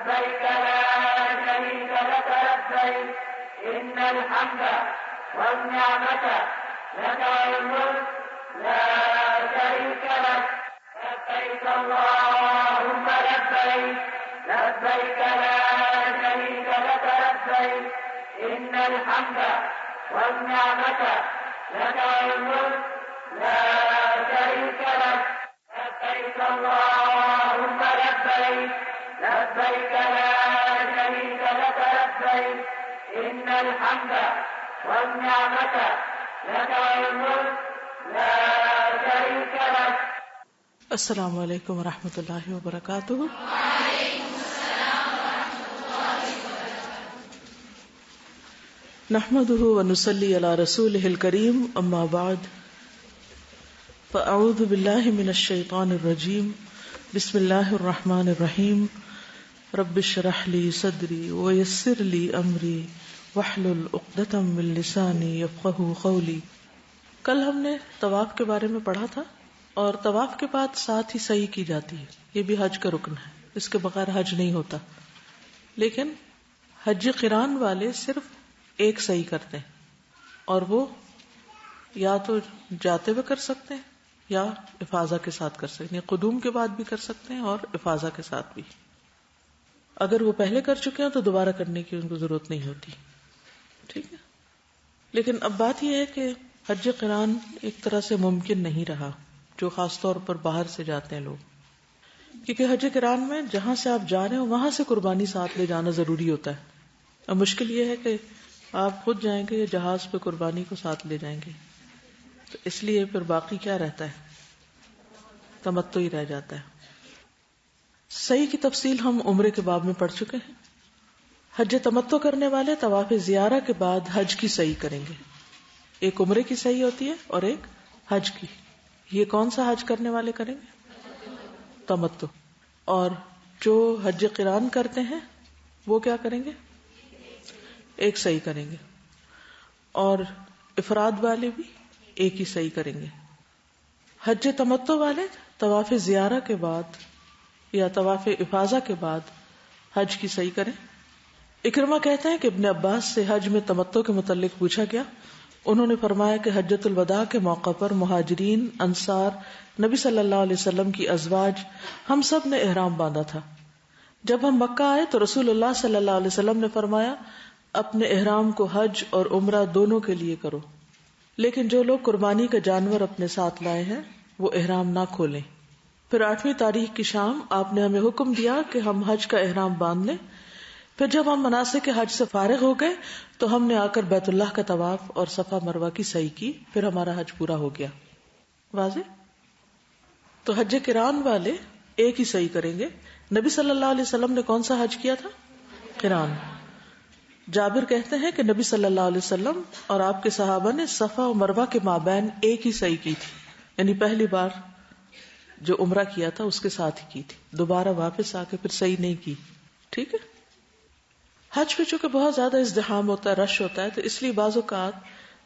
لبيك لا شريك لك لبيك إن الحمد والنعمة لك والملك لا شريك لك لبيك اللهم لبيك لبيك لا شريك لك لبيك إن الحمد والنعمة لك والملك لا شريك لك لبيك اللهم لبيك لبيك لا شريك لك لبيك إن الحمد والنعمة لك والملك لا شريك لك. السلام علیکم ورحمۃ اللہ وبرکاتہ. نحمده ونصلي على رسوله الكريم اما بعد فاعوذ بالله من الشيطان الرجيم بسم الله الرحمن الرحيم رب اشرح لي صدري ويسر لي امري واحلل عقدة من لساني يفقهوا قولي. کل ہم نے طواف کے بارے میں پڑھا تھا اور طواف کے بعد ساتھ ہی سعی کی جاتی ہے. یہ بھی حج کا رکن ہے, اس کے بغیر حج نہیں ہوتا. لیکن حج قران والے صرف ایک سعی کرتے ہیں اور وہ یا تو جاتے ہوئے کر سکتے ہیں یا افاضہ کے ساتھ کر سکتے ہیں. قدوم کے بعد بھی کر سکتے ہیں اور افاضہ کے ساتھ بھی. اگر وہ پہلے کر چکے ہیں تو دوبارہ کرنے کی ان کو ضرورت نہیں ہوتی. ٹھیک ہے. لیکن اب بات یہ ہے کہ حج قران ایک طرح سے ممکن نہیں رہا, جو خاص طور پر باہر سے جاتے ہیں لوگ, کیونکہ حج قران میں جہاں سے آپ جا رہے ہو وہاں سے قربانی ساتھ لے جانا ضروری ہوتا ہے. اب مشکل یہ ہے کہ آپ خود جائیں گے یا جہاز پہ قربانی کو ساتھ لے جائیں گے, تو اس لیے پھر باقی کیا رہتا ہے, تمتع ہی رہ جاتا ہے. صحیح کی تفصیل ہم عمرے کے باب میں پڑھ چکے ہیں. حج تمتع کرنے والے طواف زیارہ کے بعد حج کی صحیح کریں گے. ایک عمرے کی صحیح ہوتی ہے اور ایک حج کی. یہ کون سا حج کرنے والے کریں گے؟ تمتع. اور جو حج قران کرتے ہیں وہ کیا کریں گے؟ ایک صحیح کریں گے. اور افراد والے بھی ایک ہی صحیح کریں گے. حج تمتع والے طواف زیارہ کے بعد یا طواف افاضہ کے بعد حج کی صحیح کریں. اکرمہ کہتے ہیں کہ ابن عباس سے حج میں تمتع کے متعلق پوچھا گیا. انہوں نے فرمایا کہ حجۃ الوداع کے موقع پر مہاجرین, انصار, نبی صلی اللہ علیہ وسلم کی ازواج, ہم سب نے احرام باندھا تھا. جب ہم مکہ آئے تو رسول اللہ صلی اللہ علیہ وسلم نے فرمایا اپنے احرام کو حج اور عمرہ دونوں کے لیے کرو, لیکن جو لوگ قربانی کا جانور اپنے ساتھ لائے ہیں وہ احرام نہ کھولیں. پھر 8ویں تاریخ کی شام آپ نے ہمیں حکم دیا کہ ہم حج کا احرام باندھ لیں. پھر جب ہم مناسک حج سے فارغ ہو گئے تو ہم نے آ کر بیت اللہ کا طواف اور صفا مروہ کی صحیح کی. پھر ہمارا حج پورا ہو گیا. واضح؟ تو حج قران والے ایک ہی صحیح کریں گے. نبی صلی اللہ علیہ وسلم نے کون سا حج کیا تھا؟ قران. جابر کہتے ہیں کہ نبی صلی اللہ علیہ وسلم اور آپ کے صحابہ نے صفا اور مروہ کے مابین ایک ہی صحیح کی تھی. یعنی پہلی بار جو عمرہ کیا تھا اس کے ساتھ ہی کی تھی, دوبارہ واپس آ کے پھر صحیح نہیں کی. ٹھیک ہے. حج پہ چونکہ بہت زیادہ ازدحام ہوتا ہے, رش ہوتا ہے, تو اس لیے بعض اوقات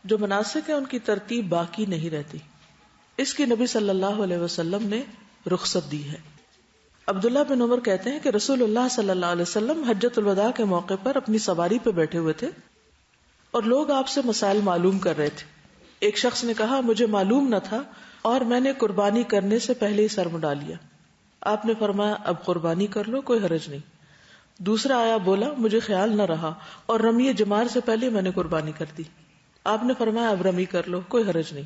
جو مناسک ہیں ان کی ترتیب باقی نہیں رہتی. اس کی نبی صلی اللہ علیہ وسلم نے رخصت دی ہے. عبداللہ بن عمر کہتے ہیں کہ رسول اللہ صلی اللہ علیہ وسلم حجۃ الوداع کے موقع پر اپنی سواری پہ بیٹھے ہوئے تھے اور لوگ آپ سے مسائل معلوم کر رہے تھے. ایک شخص نے کہا مجھے معلوم نہ تھا اور میں نے قربانی کرنے سے پہلے ہی سر مڈا لیا. آپ نے فرمایا اب قربانی کر لو, کوئی حرج نہیں. دوسرا آیا بولا مجھے خیال نہ رہا اور رمی جمار سے پہلے میں نے قربانی کر دی. آپ نے فرمایا اب رمی کر لو, کوئی حرج نہیں.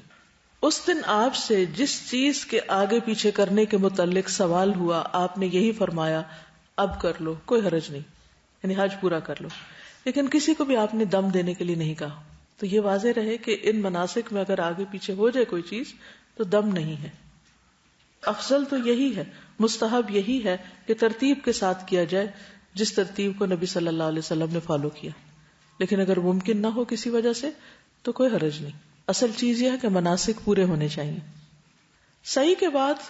اس دن آپ سے جس چیز کے آگے پیچھے کرنے کے متعلق سوال ہوا آپ نے یہی فرمایا اب کر لو, کوئی حرج نہیں, یعنی حج پورا کر لو. لیکن کسی کو بھی آپ نے دم دینے کے لیے نہیں کہا. تو یہ واضح رہے کہ ان مناسک میں اگر آگے پیچھے ہو جائے کوئی چیز تو دم نہیں ہے. افضل تو یہی ہے, مستحب یہی ہے کہ ترتیب کے ساتھ کیا جائے جس ترتیب کو نبی صلی اللہ علیہ وسلم نے فالو کیا. لیکن اگر ممکن نہ ہو کسی وجہ سے تو کوئی حرج نہیں. اصل چیز یہ ہے کہ مناسک پورے ہونے چاہیے. صحیح کے بعد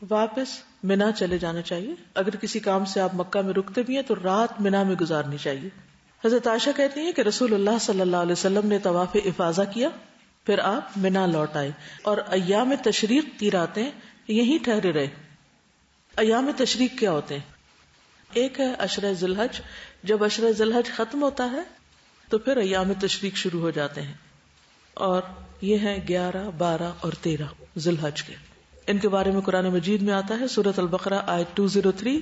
واپس منا چلے جانا چاہیے. اگر کسی کام سے آپ مکہ میں رکتے بھی ہیں تو رات منا میں گزارنی چاہیے. حضرت عائشہ کہتی ہیں کہ رسول اللہ صلی اللہ علیہ وسلم نے طواف افاضہ کیا, پھر آپ منا لوٹ آئے اور ایام تشریق کی راتیں یہیں ٹھہرے رہے. ایام تشریق کیا ہوتے ہیں؟ ایک ہے عشرہ ذی الحج. جب عشرہ ذی الحج ختم ہوتا ہے تو پھر ایام تشریق شروع ہو جاتے ہیں، اور یہ ہیں 11، 12 اور 13 ذی الحج کے. ان کے بارے میں قرآن مجید میں آتا ہے سورۃ البقرہ آیت 203،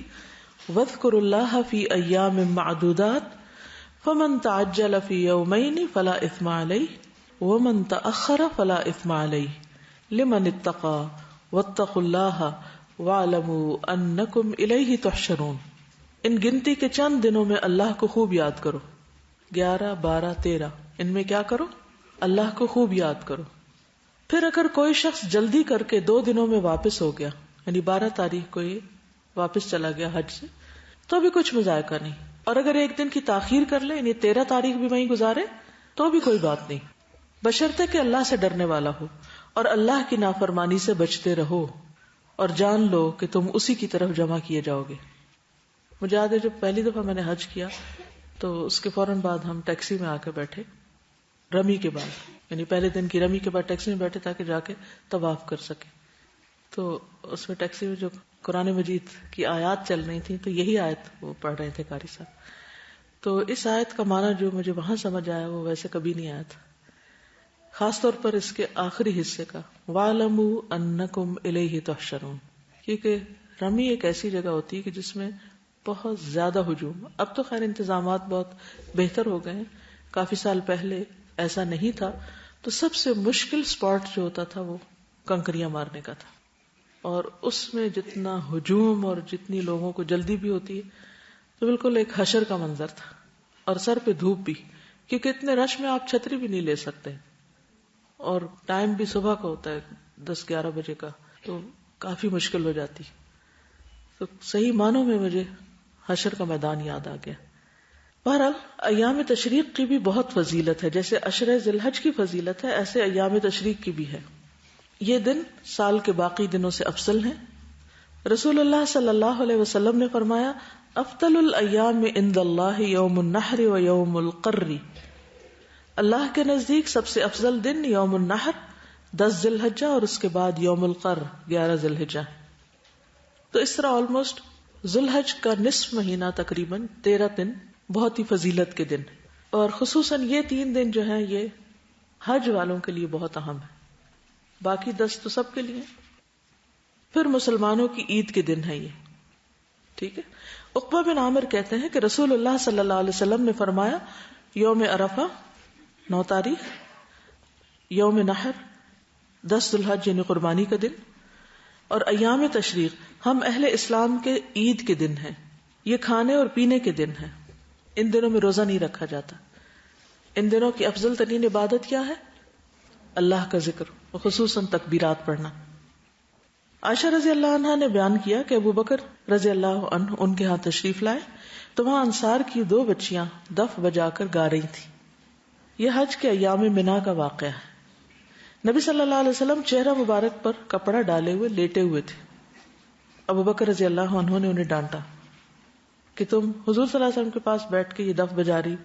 وَاذْكُرُوا اللَّهَ فِي أَيَّامٍ مَّعْدُودَاتٍ فَمَن تَعَجَّلَ فِي يَوْمَيْنِ فَلَا إِثْمَ عَلَيْهِ وَمَن تَأَخَّرَ فَلَا إِثْمَ عَلَيْهِ لِمَنِ اتَّقَىٰ وَاتَّقُوا اللَّهَ وَاعْلَمُوا أَنَّكُمْ إِلَيْهِ تُحْشَرُونَ. ان گنتی کے چند دنوں میں اللہ کو خوب یاد کرو. 11، 12، 13 ان میں کیا کرو؟ اللہ کو خوب یاد کرو. پھر اگر کوئی شخص جلدی کر کے 2 دنوں میں واپس ہو گیا، یعنی 12 تاریخ کو یہ واپس چلا گیا حج سے، تو بھی کچھ مذائقہ نہیں. اور اگر 1 دن کی تاخیر کر لے، یعنی 13 تاریخ بھی وہیں گزارے، تو بھی کوئی بات نہیں، بشرطے کہ اللہ سے ڈرنے والا ہو اور اللہ کی نافرمانی سے بچتے رہو، اور جان لو کہ تم اسی کی طرف جمع کیے جاؤ گے. مجھے یاد ہے جب پہلی دفعہ میں نے حج کیا تو اس کے فوراً بعد ہم ٹیکسی میں آ کے بیٹھے، رمی کے بعد، یعنی پہلے دن کی رمی کے بعد ٹیکسی میں بیٹھے تاکہ جا کے طواف کر سکے. تو اس میں ٹیکسی میں جو قرآن مجید کی آیات چل رہی تھیں تو یہی آیت وہ پڑھ رہے تھے قاری صاحب. تو اس آیت کا معنی جو مجھے وہاں سمجھ آیا وہ ویسے کبھی نہیں آیا تھا، خاص طور پر اس کے آخری حصے کا وَاعْلَمُوا أَنَّكُمْ إِلَيْهِ تُحْشَرُونَ. کیونکہ رمی ایک ایسی جگہ ہوتی ہے کہ جس میں بہت زیادہ ہجوم. اب تو خیر انتظامات بہت بہتر ہو گئے ہیں، کافی سال پہلے ایسا نہیں تھا. تو سب سے مشکل سپاٹ جو ہوتا تھا وہ کنکریاں مارنے کا تھا، اور اس میں جتنا ہجوم اور جتنی لوگوں کو جلدی بھی ہوتی ہے تو بالکل ایک حشر کا منظر تھا. اور سر پہ دھوپ بھی، کیونکہ اتنے رش میں آپ چھتری بھی نہیں لے سکتے، اور ٹائم بھی صبح کا ہوتا ہے 10-11 بجے کا، تو کافی مشکل ہو جاتی. تو صحیح معنوں میں مجھے حشر کا میدان یاد آ گیا. بہرحال ایام تشریق کی بھی بہت فضیلت ہے، جیسے عشرہ ذی الحج کی فضیلت ہے ایسے ایام تشریق کی بھی ہے. یہ دن سال کے باقی دنوں سے افضل ہیں. رسول اللہ صلی اللہ علیہ وسلم نے فرمایا، افضل الایام عند اللہ یوم النحر و یوم القر. اللہ کے نزدیک سب سے افضل دن یوم النحر 10 ذی الحجہ اور اس کے بعد یوم القر 11 ذی الحجہ. تو اس طرح آلموسٹ ذی الحج کا نصف مہینہ تقریباً 13 دن بہت ہی فضیلت کے دن، اور خصوصاً یہ 3 دن جو ہیں یہ حج والوں کے لیے بہت اہم ہے، باقی 10 تو سب کے لیے. پھر مسلمانوں کی عید کے دن ہے یہ، ٹھیک ہے. عقبہ بن عامر کہتے ہیں کہ رسول اللہ صلی اللہ علیہ وسلم نے فرمایا، یوم عرفہ 9 تاریخ، یوم نحر 10 ذی الحج یعنی قربانی کا دن، اور ایام تشریق ہم اہل اسلام کے عید کے دن ہیں. یہ کھانے اور پینے کے دن ہیں، ان دنوں میں روزہ نہیں رکھا جاتا. ان دنوں کی افضل ترین عبادت کیا ہے؟ اللہ کا ذکر، خصوصاً تکبیرات پڑھنا. عائشہ رضی اللہ عنہا نے بیان کیا کہ ابو بکر رضی اللہ عنہ ان کے ہاں تشریف لائے تو وہاں انصار کی 2 بچیاں دف بجا کر گا رہی تھیں. یہ حج کے ایام منا کا واقعہ ہے. نبی صلی اللہ علیہ وسلم چہرہ مبارک پر کپڑا ڈالے ہوئے لیٹے ہوئے تھے. ابو بکر رضی اللہ عنہ نے انہیں ڈانٹا کہ تم حضور صلی اللہ علیہ وسلم کے پاس بیٹھ کے یہ دف بجا رہی.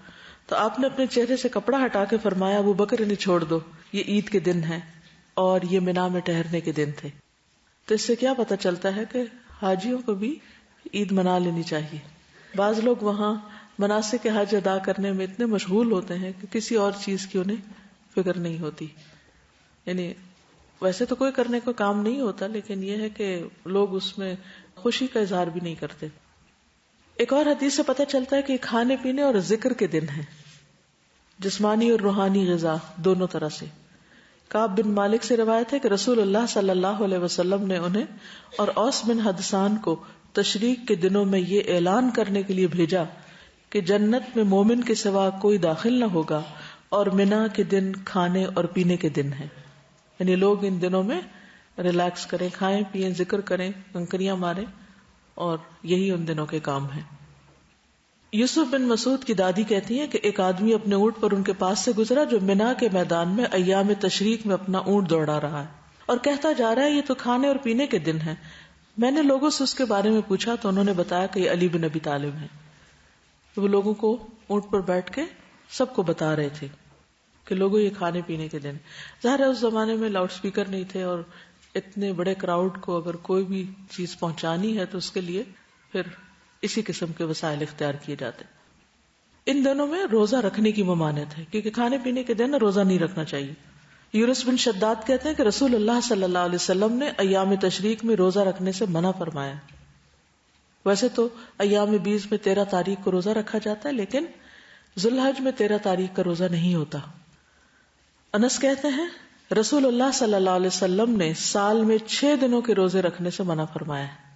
تو آپ نے اپنے چہرے سے کپڑا ہٹا کے فرمایا، ابو بکر انہیں چھوڑ دو، یہ عید کے دن ہیں اور یہ منا میں ٹہرنے کے دن تھے. تو اس سے کیا پتہ چلتا ہے کہ حاجیوں کو بھی عید منا لینی چاہیے. بعض لوگ وہاں مناسک حج ادا کرنے میں اتنے مشغول ہوتے ہیں کہ کسی اور چیز کی انہیں فکر نہیں ہوتی. یعنی ویسے تو کوئی کرنے کو کام نہیں ہوتا، لیکن یہ ہے کہ لوگ اس میں خوشی کا اظہار بھی نہیں کرتے. ایک اور حدیث سے پتہ چلتا ہے کہ کھانے پینے اور ذکر کے دن ہیں، جسمانی اور روحانی غذا دونوں طرح سے. کعب بن مالک سے روایت ہے کہ رسول اللہ صلی اللہ علیہ وسلم نے انہیں اور اوس بن حدثان کو تشریق کے دنوں میں یہ اعلان کرنے کے لیے بھیجا کہ جنت میں مومن کے سوا کوئی داخل نہ ہوگا، اور منا کے دن کھانے اور پینے کے دن ہیں. یعنی لوگ ان دنوں میں ریلیکس کریں، کھائیں پیئیں، ذکر کریں، کنکریاں ماریں، اور یہی ان دنوں کے کام ہیں. یوسف بن مسعود کی دادی کہتی ہیں کہ ایک آدمی اپنے اونٹ پر ان کے پاس سے گزرا جو منا کے میدان میں ایام تشریق میں اپنا اونٹ دوڑا رہا ہے اور کہتا جا رہا ہے یہ تو کھانے اور پینے کے دن ہیں. میں نے لوگوں سے اس کے بارے میں پوچھا تو انہوں نے بتایا کہ یہ علی بن ابی طالب ہیں. وہ لوگوں کو اونٹ پر بیٹھ کے سب کو بتا رہے تھے کہ لوگوں یہ کھانے پینے کے دن. ظاہر ہے اس زمانے میں لاؤڈ سپیکر نہیں تھے، اور اتنے بڑے کراؤڈ کو اگر کوئی بھی چیز پہنچانی ہے تو اس کے لیے پھر اسی قسم کے وسائل اختیار کیے جاتے. ان دنوں میں روزہ رکھنے کی ممانعت ہے کیونکہ کھانے پینے کے دن روزہ نہیں رکھنا چاہیے. یونس بن شداد کہتے ہیں کہ رسول اللہ صلی اللہ علیہ وسلم نے ایام تشریق میں روزہ رکھنے سے منع فرمایا. ویسے تو ایام 20 میں 13 تاریخ کو روزہ رکھا جاتا ہے، لیکن ذی الحج میں 13 تاریخ کا روزہ نہیں ہوتا. انس کہتے ہیں رسول اللہ صلی اللہ علیہ وسلم نے سال میں 6 دنوں کے روزے رکھنے سے منع فرمایا ہے.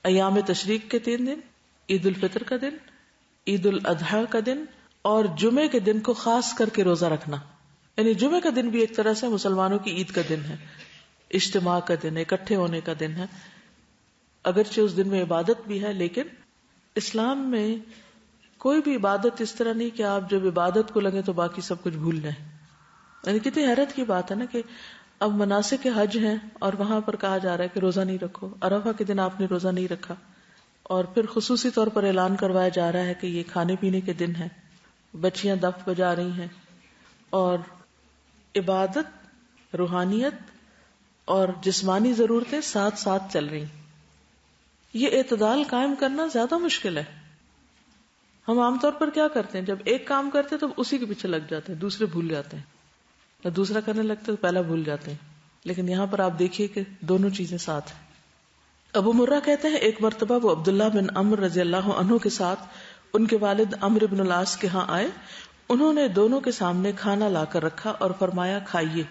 ایام تشریق کے 3 دن، عید الفطر کا دن، عید الاضحیٰ کا دن اور جمعے کے دن کو خاص کر کے روزہ رکھنا. یعنی جمعے کا دن بھی ایک طرح سے مسلمانوں کی عید کا دن ہے، اجتماع کا دن ہے، اکٹھے ہونے کا دن ہے. اگرچہ اس دن میں عبادت بھی ہے، لیکن اسلام میں کوئی بھی عبادت اس طرح نہیں کہ آپ جب عبادت کو لگے تو باقی سب کچھ بھول جائیں. یعنی کتنی حیرت کی بات ہے نا کہ اب مناسک حج ہیں اور وہاں پر کہا جا رہا ہے کہ روزہ نہیں رکھو. عرفہ کے دن آپ نے روزہ نہیں رکھا اور پھر خصوصی طور پر اعلان کروایا جا رہا ہے کہ یہ کھانے پینے کے دن ہے، بچیاں دف بجا رہی ہیں اور عبادت، روحانیت اور جسمانی ضرورتیں ساتھ ساتھ چل رہی. یہ اعتدال قائم کرنا زیادہ مشکل ہے. ہم عام طور پر کیا کرتے ہیں، جب ایک کام کرتے تو اسی کے پیچھے لگ جاتے ہیں، دوسرے بھول جاتے ہیں، یا دوسرا کرنے لگتے تو پہلا بھول جاتے ہیں. لیکن یہاں پر آپ دیکھیے کہ دونوں چیزیں ساتھ ہیں. ابو مرہ کہتے ہیں ایک مرتبہ وہ عبداللہ بن عمر رضی اللہ عنہ کے ساتھ ان کے والد عمرو بن العاص کے ہاں آئے. انہوں نے دونوں کے سامنے کھانا لا کر رکھا اور فرمایا کھائیے.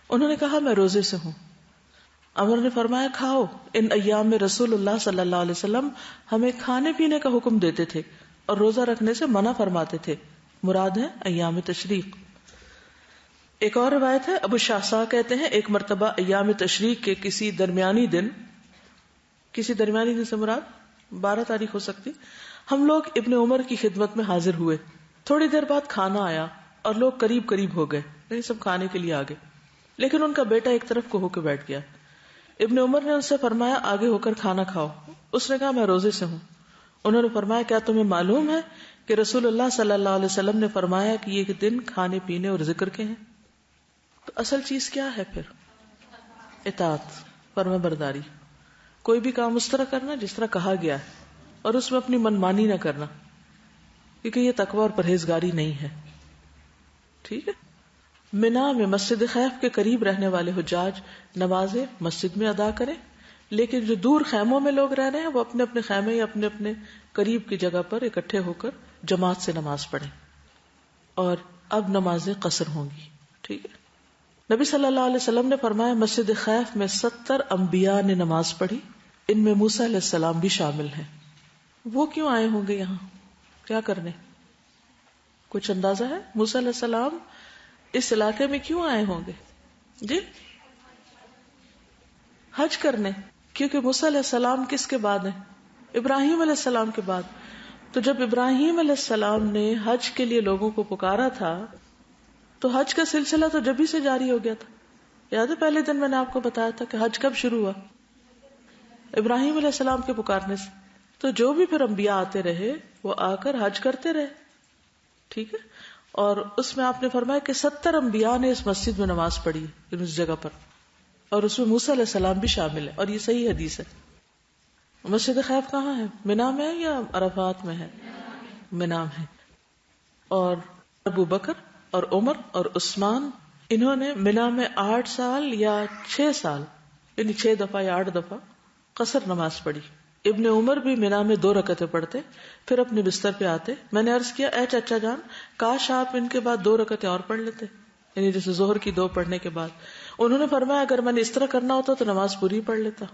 انہوں نے کہا میں روزے سے ہوں. عمر نے فرمایا کھاؤ، ان ایام میں رسول اللہ صلی اللہ علیہ وسلم ہمیں کھانے پینے کا حکم دیتے تھے اور روزہ رکھنے سے منع فرماتے تھے. مراد ہے ایام تشریق. ایک اور روایت ہے ابو شاہسا کہتے ہیں ایک مرتبہ ایام تشریق کے کسی درمیانی دن سے مراد 12 تاریخ ہو سکتی، ہم لوگ ابن عمر کی خدمت میں حاضر ہوئے. تھوڑی دیر بعد کھانا آیا اور لوگ قریب ہو گئے، یعنی سب کھانے کے لیے آگے، لیکن ان کا بیٹا ایک طرف کو ہو کے بیٹھ گیا. ابن عمر نے ان سے فرمایا آگے ہو کر کھانا کھاؤ. اس نے کہا میں روزے سے ہوں. انہوں نے فرمایا کیا تمہیں معلوم ہے کہ رسول اللہ صلی اللہ علیہ وسلم نے فرمایا کہ یہ دن کھانے پینے اور ذکر کے ہیں. تو اصل چیز کیا ہے پھر؟ اطاعت، فرما برداری. کوئی بھی کام اس طرح کرنا جس طرح کہا گیا ہے اور اس میں اپنی منمانی نہ کرنا، کیونکہ یہ تقوی اور پرہیزگاری نہیں ہے. ٹھیک ہے. منا میں مسجد خیف کے قریب رہنے والے حجاج نمازیں مسجد میں ادا کریں، لیکن جو دور خیموں میں لوگ رہ رہے ہیں وہ اپنے اپنے خیمے یا اپنے اپنے قریب کی جگہ پر اکٹھے ہو کر جماعت سے نماز پڑھیں. اور اب نمازیں قصر ہوں گی. ٹھیک ہے. نبی صلی اللہ علیہ وسلم نے فرمایا مسجد خیف میں 70 انبیاء نے نماز پڑھی، ان میں موسیٰ علیہ السلام بھی شامل ہیں. وہ کیوں آئے ہوں گے یہاں، کیا کرنے؟ کچھ اندازہ ہے موسیٰ علیہ السلام اس علاقے میں کیوں آئے ہوں گے؟ جی حج کرنے. کیونکہ موسیٰ علیہ السلام کس کے بعد ہیں؟ ابراہیم علیہ السلام کے بعد. تو جب ابراہیم علیہ السلام نے حج کے لیے لوگوں کو پکارا تھا تو حج کا سلسلہ تو جبھی سے جاری ہو گیا تھا. یاد ہے پہلے دن میں نے آپ کو بتایا تھا کہ حج کب شروع ہوا؟ ابراہیم علیہ السلام کے پکارنے سے. تو جو بھی پھر انبیاء آتے رہے وہ آ کر حج کرتے رہے. ٹھیک ہے. اور اس میں آپ نے فرمایا کہ 70 انبیاء نے اس مسجد میں نماز پڑھی اس جگہ پر، اور اس میں موسیٰ علیہ السلام بھی شامل ہے، اور یہ صحیح حدیث ہے. مسجد خیف کہاں ہے؟ منا میں ہے یا عرفات میں ہے؟ منا میں. اور ابو بکر اور عمر اور عثمان انہوں نے منا میں 8 سال یا 6 سال یعنی 6 دفعہ یا 8 دفعہ قصر نماز پڑھی. ابن عمر بھی منا میں 2 رکعتیں پڑھتے پھر اپنے بستر پہ آتے. میں نے عرض کیا اے چچا جان کاش آپ ان کے بعد 2 رکعتیں اور پڑھ لیتے، یعنی جیسے ظہر کی 2 پڑھنے کے بعد. انہوں نے فرمایا اگر میں نے اس طرح کرنا ہوتا تو نماز پوری پڑھ لیتا.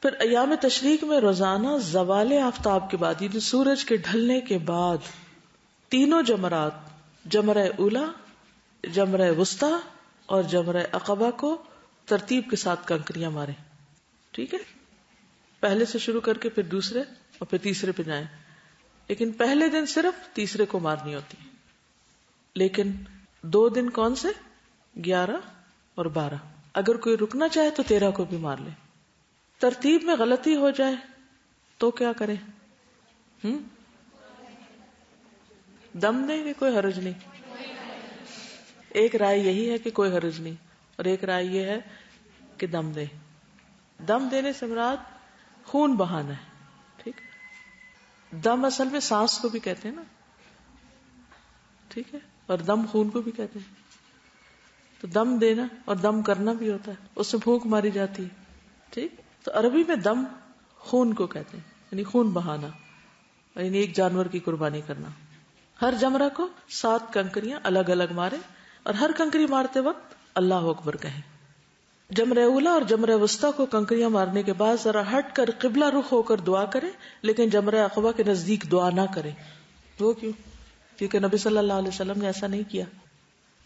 پھر ایام تشریق میں روزانہ زوال آفتاب کے بعد یعنی سورج کے ڈھلنے کے بعد 3 جمرات، جمرہ اولا، جمرہ وسطی اور جمرہ عقبہ کو ترتیب کے ساتھ کنکریاں ماریں. ٹھیک ہے. پہلے سے شروع کر کے پھر دوسرے اور پھر تیسرے پہ جائیں، لیکن پہلے دن صرف تیسرے کو مارنی ہوتی ہے. لیکن 2 دن کون سے؟ 11 اور 12. اگر کوئی رکنا چاہے تو 13 کو بھی مار لے. ترتیب میں غلطی ہو جائے تو کیا کریں؟ دم دیں گے؟ کوئی حرج نہیں. ایک رائے یہی ہے کہ کوئی حرج نہیں، اور ایک رائے یہ ہے کہ دم دے. دم دینے سے مراد خون بہانا ہے. ٹھیک. دم اصل میں سانس کو بھی کہتے ہیں نا، ٹھیک ہے، اور دم خون کو بھی کہتے ہیں. تو دم دینا اور دم کرنا بھی ہوتا ہے، اس سے پھونک ماری جاتی ہے. ٹھیک، تو عربی میں دم خون کو کہتے ہیں، یعنی خون بہانا، یعنی ایک جانور کی قربانی کرنا. ہر جمرہ کو 7 کنکریاں الگ الگ مارے اور ہر کنکری مارتے وقت اللہ اکبر کہیں. جمرہ اولا اور جمرہ وسطیٰ کو کنکریاں مارنے کے بعد ذرا ہٹ کر قبلہ رخ ہو کر دعا کرے، لیکن جمرہ عقبہ کے نزدیک دعا نہ کرے. وہ کیوں؟ کیونکہ نبی صلی اللہ علیہ وسلم نے ایسا نہیں کیا.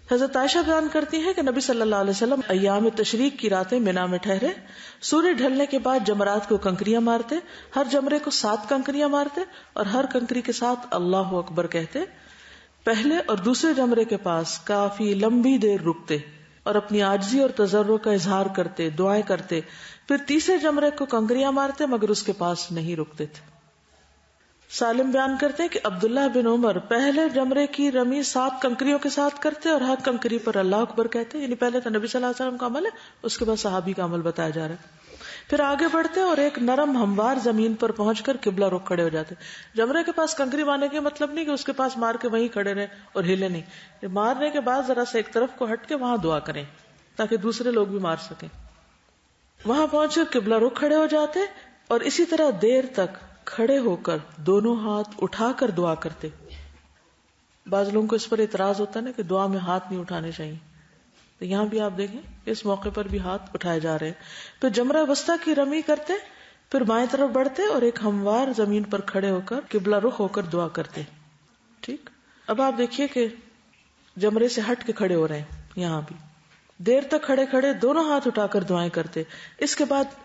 حضرت عائشہ بیان کرتی ہیں کہ نبی صلی اللہ علیہ وسلم ایام تشریق کی راتیں منا میں ٹھہرے، سورج ڈھلنے کے بعد جمرات کو کنکریاں مارتے، ہر جمرے کو 7 کنکریاں مارتے اور ہر کنکری کے ساتھ اللہ اکبر کہتے. پہلے اور دوسرے جمرے کے پاس کافی لمبی دیر رکتے اور اپنی عاجزی اور تضرع کا اظہار کرتے، دعائیں کرتے. پھر تیسرے جمرے کو کنکریاں مارتے مگر اس کے پاس نہیں رکتے تھے. سالم بیان کرتے ہیں کہ عبداللہ بن عمر پہلے جمرے کی رمی 7 کنکریوں کے ساتھ کرتے اور ہر کنکری پر اللہ اکبر کہتے. یعنی پہلے تو نبی صلی اللہ علیہ وسلم کا عمل ہے، اس کے بعد صحابی کا عمل بتایا جا رہا ہے. پھر آگے بڑھتے اور ایک نرم ہموار زمین پر پہنچ کر قبلہ رخ کھڑے ہو جاتے. جمرے کے پاس کنکری مارنے کا مطلب نہیں کہ اس کے پاس مار کے وہیں کھڑے رہے اور ہلے نہیں. مارنے کے بعد ذرا سے ایک طرف کو ہٹ کے وہاں دعا کریں تاکہ دوسرے لوگ بھی مار سکیں. وہاں پہنچ کر قبلہ رخ کھڑے ہو جاتے اور اسی طرح دیر تک کھڑے ہو کر دونوں ہاتھ اٹھا کر دعا کرتے. بعض لوگوں کو اس پر اعتراض ہوتا ہے نا کہ دعا میں ہاتھ نہیں اٹھانے چاہیے، تو یہاں بھی آپ دیکھیں اس موقع پر بھی ہاتھ اٹھائے جا رہے ہیں. پھر جمرہ وسطیٰ کی رمی کرتے، پھر بائیں طرف بڑھتے اور ایک ہموار زمین پر کھڑے ہو کر قبلہ رخ ہو کر دعا کرتے. ٹھیک، اب آپ دیکھیے کہ جمرے سے ہٹ کے کھڑے ہو رہے ہیں، یہاں بھی دیر تک کھڑے کھڑے دونوں ہاتھ اٹھا کر دعائیں کرتے. اس کے بعد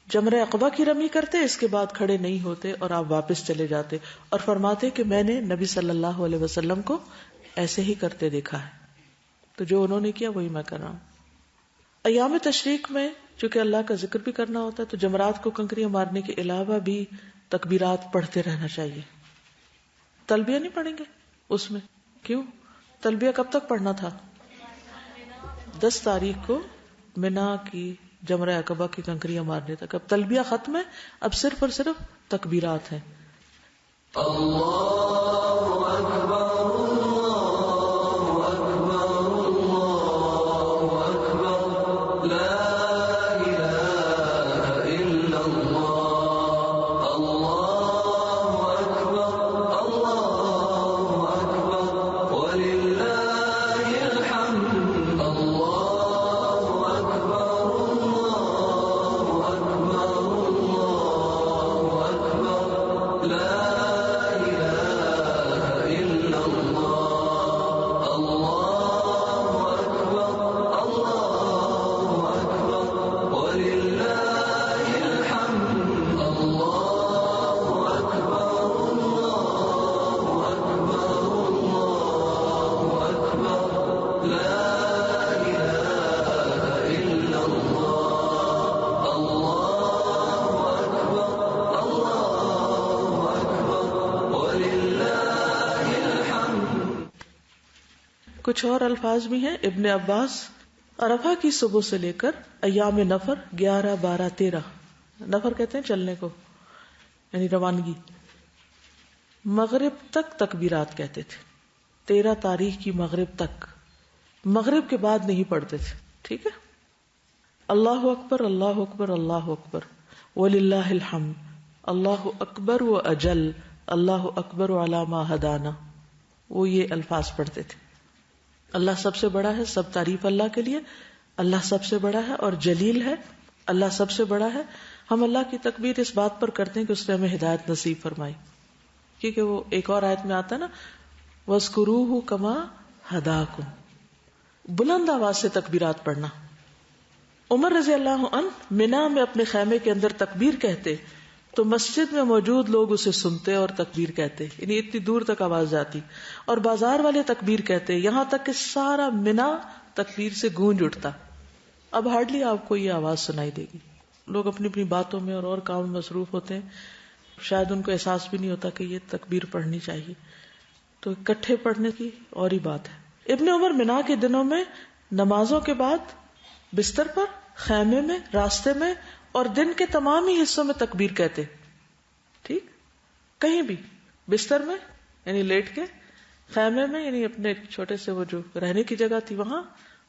جمرہ عقبہ کی رمی کرتے، اس کے بعد کھڑے نہیں ہوتے اور آپ واپس چلے جاتے اور فرماتے کہ میں نے نبی صلی اللہ علیہ وسلم کو ایسے ہی کرتے دیکھا ہے، تو جو انہوں نے کیا وہی میں کر رہا ہوں. ایام تشریق میں چونکہ اللہ کا ذکر بھی کرنا ہوتا ہے تو جمرات کو کنکریاں مارنے کے علاوہ بھی تکبیرات پڑھتے رہنا چاہیے. تلبیہ نہیں پڑھیں گے اس میں؟ کیوں؟ تلبیہ کب تک پڑھنا تھا؟ 10 تاریخ کو منا کی جمرہ عقبہ کی کنکریاں مارنے تک. اب تلبیہ ختم ہے، اب صرف اور صرف تکبیرات ہیں. اللہ اکبر کچھ اور الفاظ بھی ہیں. ابن عباس عرفہ کی صبح سے لے کر ایام نفر 11 12 13 نفر کہتے ہیں چلنے کو یعنی روانگی مغرب تک تکبیرات کہتے تھے. 13 تاریخ کی مغرب تک، مغرب کے بعد نہیں پڑھتے تھے. ٹھیک ہے. اللہ اکبر اللہ اکبر اللہ اکبر وللہ الحمد، اللہ اکبر و اجل، اللہ اکبر علی ما ہدانا، وہ یہ الفاظ پڑھتے تھے. اللہ سب سے بڑا ہے، سب تعریف اللہ کے لیے، اللہ سب سے بڑا ہے اور جلیل ہے، اللہ سب سے بڑا ہے. ہم اللہ کی تکبیر اس بات پر کرتے ہیں کہ اس نے ہمیں ہدایت نصیب فرمائی، کیونکہ وہ ایک اور آیت میں آتا ہے نا وَاذْكُرُوهُ كَمَا هَدَاكُمْ، بلند آواز سے تکبیرات پڑھنا. عمر رضی اللہ عنہ منا میں اپنے خیمے کے اندر تکبیر کہتے تو مسجد میں موجود لوگ اسے سنتے اور تکبیر کہتے، یعنی اتنی دور تک آواز جاتی. اور بازار والے تکبیر کہتے، یہاں تک کہ سارا منا تکبیر سے گونج اٹھتا. اب ہارڈلی آپ کو یہ آواز سنائی دے گی، لوگ اپنی اپنی باتوں میں اور کام میں مصروف ہوتے ہیں، شاید ان کو احساس بھی نہیں ہوتا کہ یہ تکبیر پڑھنی چاہیے. تو اکٹھے پڑھنے کی اور ہی بات ہے. ابن عمر منا کے دنوں میں نمازوں کے بعد بستر پر، خیمے میں، راستے میں اور دن کے تمام ہی حصوں میں تکبیر کہتے. ٹھیک، کہیں بھی بستر میں یعنی لیٹ کے، خیمے میں یعنی اپنے چھوٹے سے وہ جو رہنے کی جگہ تھی وہاں،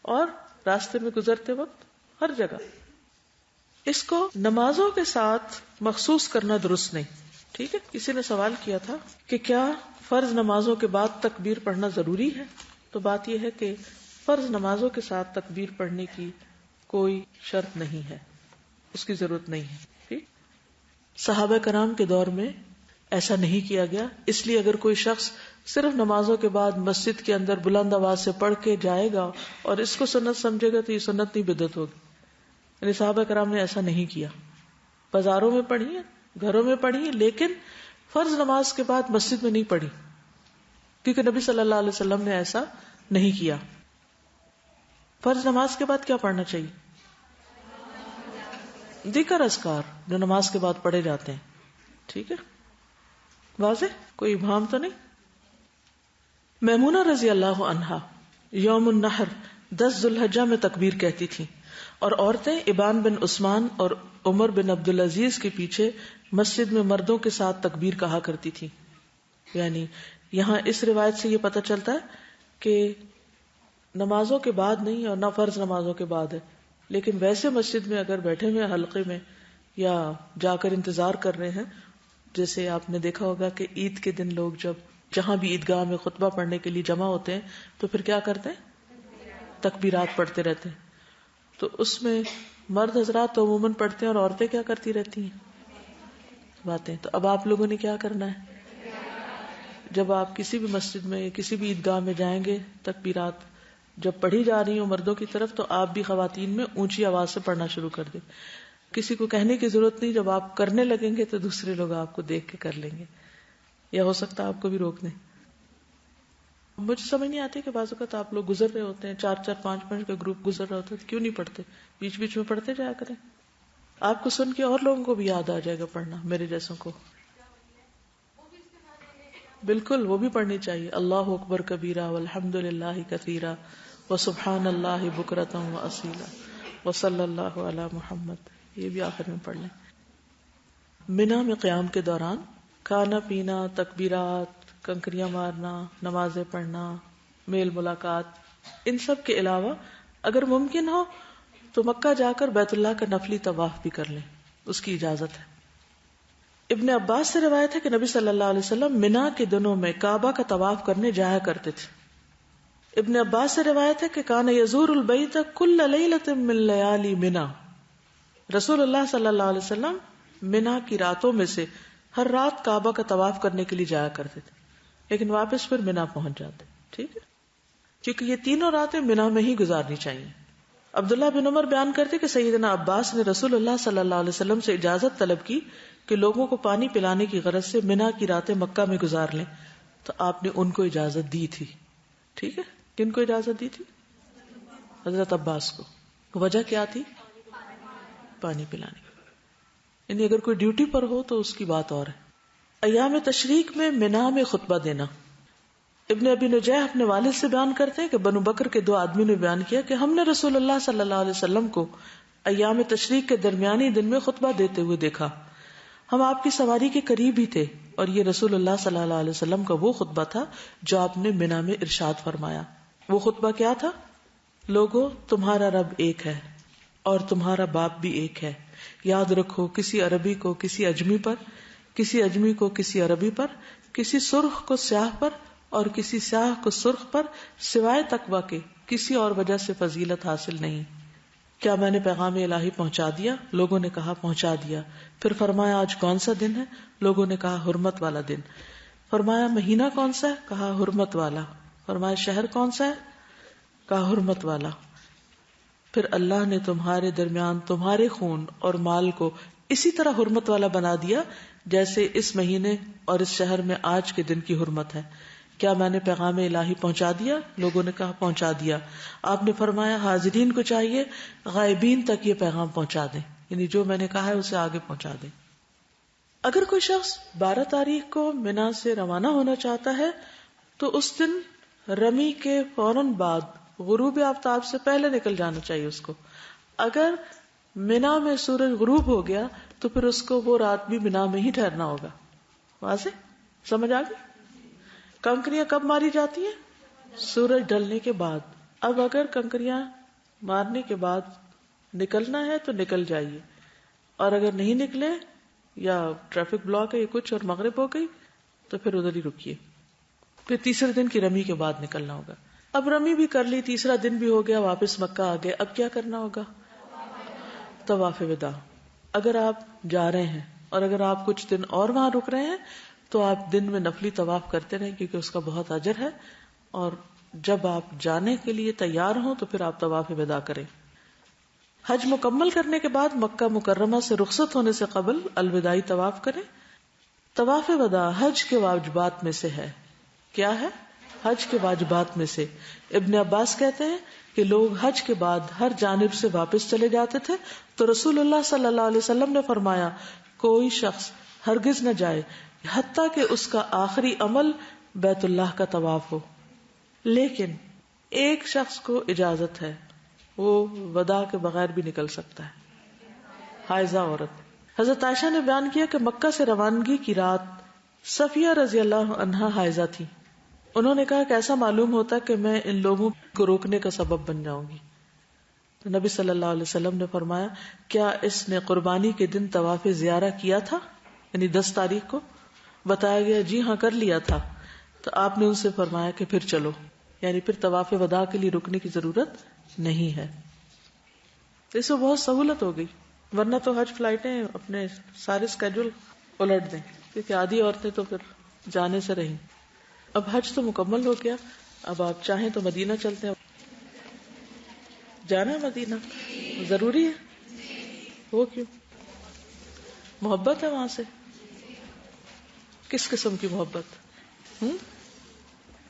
اور راستے میں گزرتے وقت، ہر جگہ۔ اس کو نمازوں کے ساتھ مخصوص کرنا درست نہیں، ٹھیک ہے۔ کسی نے سوال کیا تھا کہ کیا فرض نمازوں کے بعد تکبیر پڑھنا ضروری ہے؟ تو بات یہ ہے کہ فرض نمازوں کے ساتھ تکبیر پڑھنے کی کوئی شرط نہیں ہے، اس کی ضرورت نہیں ہے، ٹھیک۔ صحابہ کرام کے دور میں ایسا نہیں کیا گیا، اس لیے اگر کوئی شخص صرف نمازوں کے بعد مسجد کے اندر بلند آواز سے پڑھ کے جائے گا اور اس کو سنت سمجھے گا تو یہ سنت نہیں، بدعت ہوگی۔ یعنی صحابہ کرام نے ایسا نہیں کیا، بازاروں میں پڑھی ہے، گھروں میں پڑھی ہے، لیکن فرض نماز کے بعد مسجد میں نہیں پڑھی، کیونکہ نبی صلی اللہ علیہ وسلم نے ایسا نہیں کیا۔ فرض نماز کے بعد کیا پڑھنا چاہیے؟ ذکر اذکار جو نماز کے بعد پڑھے جاتے ہیں، ٹھیک ہے، واضح، کوئی ابہام تو نہیں۔ میمونہ رضی اللہ عنہا یوم النحر 10 ذی الحجہ میں تکبیر کہتی تھی، اور عورتیں ابان بن عثمان اور عمر بن عبدالعزیز کے پیچھے مسجد میں مردوں کے ساتھ تکبیر کہا کرتی تھی۔ یعنی یہاں اس روایت سے یہ پتہ چلتا ہے کہ نمازوں کے بعد نہیں اور نہ فرض نمازوں کے بعد ہے، لیکن ویسے مسجد میں اگر بیٹھے ہوئے حلقے میں یا جا کر انتظار کر رہے ہیں، جیسے آپ نے دیکھا ہوگا کہ عید کے دن لوگ جب جہاں بھی عیدگاہ میں خطبہ پڑھنے کے لیے جمع ہوتے ہیں تو پھر کیا کرتے ہیں؟ تکبیرات پڑھتے رہتے ہیں۔ تو اس میں مرد حضرات تو عموماً پڑھتے ہیں اور عورتیں کیا کرتی رہتی ہیں؟ باتیں۔ تو اب آپ لوگوں نے کیا کرنا ہے؟ جب آپ کسی بھی مسجد میں کسی بھی عیدگاہ میں جائیں گے، تکبیرات جب پڑھی جا رہی ہوں مردوں کی طرف، تو آپ بھی خواتین میں اونچی آواز سے پڑھنا شروع کر دیں۔ کسی کو کہنے کی ضرورت نہیں، جب آپ کرنے لگیں گے تو دوسرے لوگ آپ کو دیکھ کے کر لیں گے، یا ہو سکتا ہے آپ کو بھی روک دیں۔ مجھے سمجھ نہیں آتی کہ بعض اوقات آپ لوگ گزر رہے ہوتے ہیں، 4-4 5-5 کا گروپ گزر رہا ہوتا ہے، کیوں نہیں پڑھتے؟ بیچ بیچ میں پڑھتے جایا کریں، آپ کو سن کے اور لوگوں کو بھی یاد آ جائے گا پڑھنا، میرے جیسوں کو۔ بالکل، وہ بھی پڑھنی چاہیے، اللہ اکبر کبیرہ والحمد للہ کثیرہ وسبحان اللہ بکرۃ واصیلا وصلی اللہ علی محمد، یہ بھی آخر میں پڑھ لیں۔ منا میں قیام کے دوران کھانا پینا، تکبیرات، کنکریاں مارنا، نمازیں پڑھنا، میل ملاقات، ان سب کے علاوہ اگر ممکن ہو تو مکہ جا کر بیت اللہ کا نفلی طواف بھی کر لیں، اس کی اجازت ہے۔ ابن عباس سے روایت ہے کہ نبی صلی اللہ علیہ وسلم منا کے دنوں میں کعبہ کا طواف کرنے جایا کرتے تھے۔ ابن عباس سے روایت ہے کہ کان یزور البیت کل لیلۃ من لیالی منا، رسول اللہ صلی اللہ علیہ وسلم منا کی راتوں میں سے ہر رات کعبہ کا طواف کرنے کے لیے جایا کرتے تھے، لیکن واپس پھر منا پہنچ جاتے، ٹھیک ہے، کیونکہ یہ تینوں راتیں منا میں ہی گزارنی چاہیے۔ عبداللہ بن عمر بیان کرتے کہ سیدنا عباس نے رسول اللہ صلی اللہ علیہ وسلم سے اجازت طلب کی کہ لوگوں کو پانی پلانے کی غرض سے منا کی راتیں مکہ میں گزار لیں، تو آپ نے ان کو اجازت دی تھی، ٹھیک ہے۔ کن کو اجازت دی تھی؟ حضرت عباس کو۔ وجہ کیا تھی؟ پانی پلانے کی، یعنی اگر کوئی ڈیوٹی پر ہو تو اس کی بات اور ہے۔ ایام تشریق میں منا میں خطبہ دینا، ابن ابی نجیح اپنے والد سے بیان کرتے ہیں کہ بنو بکر کے 2 آدمی نے بیان کیا کہ ہم نے رسول اللہ صلی اللہ علیہ وسلم کو ایام تشریق کے درمیانی دن میں خطبہ دیتے ہوئے دیکھا، ہم آپ کی سواری کے قریب ہی تھے، اور یہ رسول اللہ صلی اللہ علیہ وسلم کا وہ خطبہ تھا جو آپ نے منا میں ارشاد فرمایا۔ وہ خطبہ کیا تھا؟ لوگو، تمہارا رب ایک ہے اور تمہارا باپ بھی ایک ہے، یاد رکھو کسی عربی کو کسی اجمی پر، کسی اجمی کو کسی عربی پر، کسی سرخ کو سیاہ پر اور کسی سیاہ کو سرخ پر سوائے تقوی کے کسی اور وجہ سے فضیلت حاصل نہیں۔ کیا میں نے پیغام الہی پہنچا دیا؟ لوگوں نے کہا پہنچا دیا۔ پھر فرمایا آج کون سا دن ہے؟ لوگوں نے کہا حرمت والا دن۔ فرمایا مہینہ کون سا ہے؟ کہا حرمت والا۔ فرمایا شہر کون سا ہے؟ کہا حرمت والا۔ پھر اللہ نے تمہارے درمیان تمہارے خون اور مال کو اسی طرح حرمت والا بنا دیا جیسے اس مہینے اور اس شہر میں آج کے دن کی حرمت ہے۔ کیا میں نے پیغام الہی پہنچا دیا؟ لوگوں نے کہا پہنچا دیا۔ آپ نے فرمایا حاضرین کو چاہیے غائبین تک یہ پیغام پہنچا دیں، یعنی جو میں نے کہا ہے اسے آگے پہنچا دیں۔ اگر کوئی شخص 12 تاریخ کو منا سے روانہ ہونا چاہتا ہے تو اس دن رمی کے فوراً بعد غروب آفتاب سے پہلے نکل جانا چاہیے اس کو۔ اگر منا میں سورج غروب ہو گیا تو پھر اس کو وہ رات بھی منا میں ہی ٹھہرنا ہوگا، واضح؟ سمجھ آ گئی؟ کنکریاں کب ماری جاتی ہیں؟ سورج ڈھلنے کے بعد. اب اگر کنکریاں مارنے کے بعد نکلنا ہے تو نکل جائیے، اور اگر نہیں نکلے یا ٹریفک بلاک ہے یا کچھ اور مغرب ہو گئی تو پھر ادھر ہی رکیے. پھر تیسرے دن کی رمی کے بعد نکلنا ہوگا. اب رمی بھی کر لی، تیسرا دن بھی ہو گیا، واپس مکہ آ گئے. اب کیا کرنا ہوگا؟ طواف وداع. اگر آپ جا رہے ہیں اور اگر آپ کچھ دن اور وہاں رک رہے ہیں تو آپ دن میں نفلی طواف کرتے رہیں، کیونکہ اس کا بہت اجر ہے. اور جب آپ جانے کے لیے تیار ہوں تو پھر آپ طواف وداع کریں. حج مکمل کرنے کے بعد مکہ مکرمہ سے رخصت ہونے سے قبل الوداعی طواف کریں. طواف وداع حج کے واجبات میں سے ہے. کیا ہے؟ حج کے واجبات میں سے. ابن عباس کہتے ہیں کہ لوگ حج کے بعد ہر جانب سے واپس چلے جاتے تھے تو رسول اللہ صلی اللہ علیہ وسلم نے فرمایا کوئی شخص ہرگز نہ جائے حتیٰ کہ اس کا آخری عمل بیت اللہ کا طواف ہو. لیکن ایک شخص کو اجازت ہے، وہ وداع کے بغیر بھی نکل سکتا ہے، حائضہ عورت. حضرت عائشہ نے بیان کیا کہ مکہ سے روانگی کی رات صفیہ رضی اللہ عنہا حائضہ تھی. انہوں نے کہا کہ ایسا معلوم ہوتا کہ میں ان لوگوں کو روکنے کا سبب بن جاؤں گی. تو نبی صلی اللہ علیہ وسلم نے فرمایا کیا اس نے قربانی کے دن طواف زیارہ کیا تھا؟ یعنی 10 تاریخ کو. بتایا گیا جی ہاں کر لیا تھا. تو آپ نے ان سے فرمایا کہ پھر چلو، یعنی پھر طواف وداع کے لیے رکنے کی ضرورت نہیں ہے. اس سے بہت سہولت ہو گئی، ورنہ تو حج فلائٹیں اپنے سارے اسکیڈول الٹ دیں، کیونکہ آدھی عورتیں تو پھر جانے سے رہیں. اب حج تو مکمل ہو گیا، اب آپ چاہیں تو مدینہ چلتے ہیں. جانا ہے مدینہ؟ ضروری ہے. وہ کیوں؟ محبت ہے وہاں سے. کس قسم کی محبت؟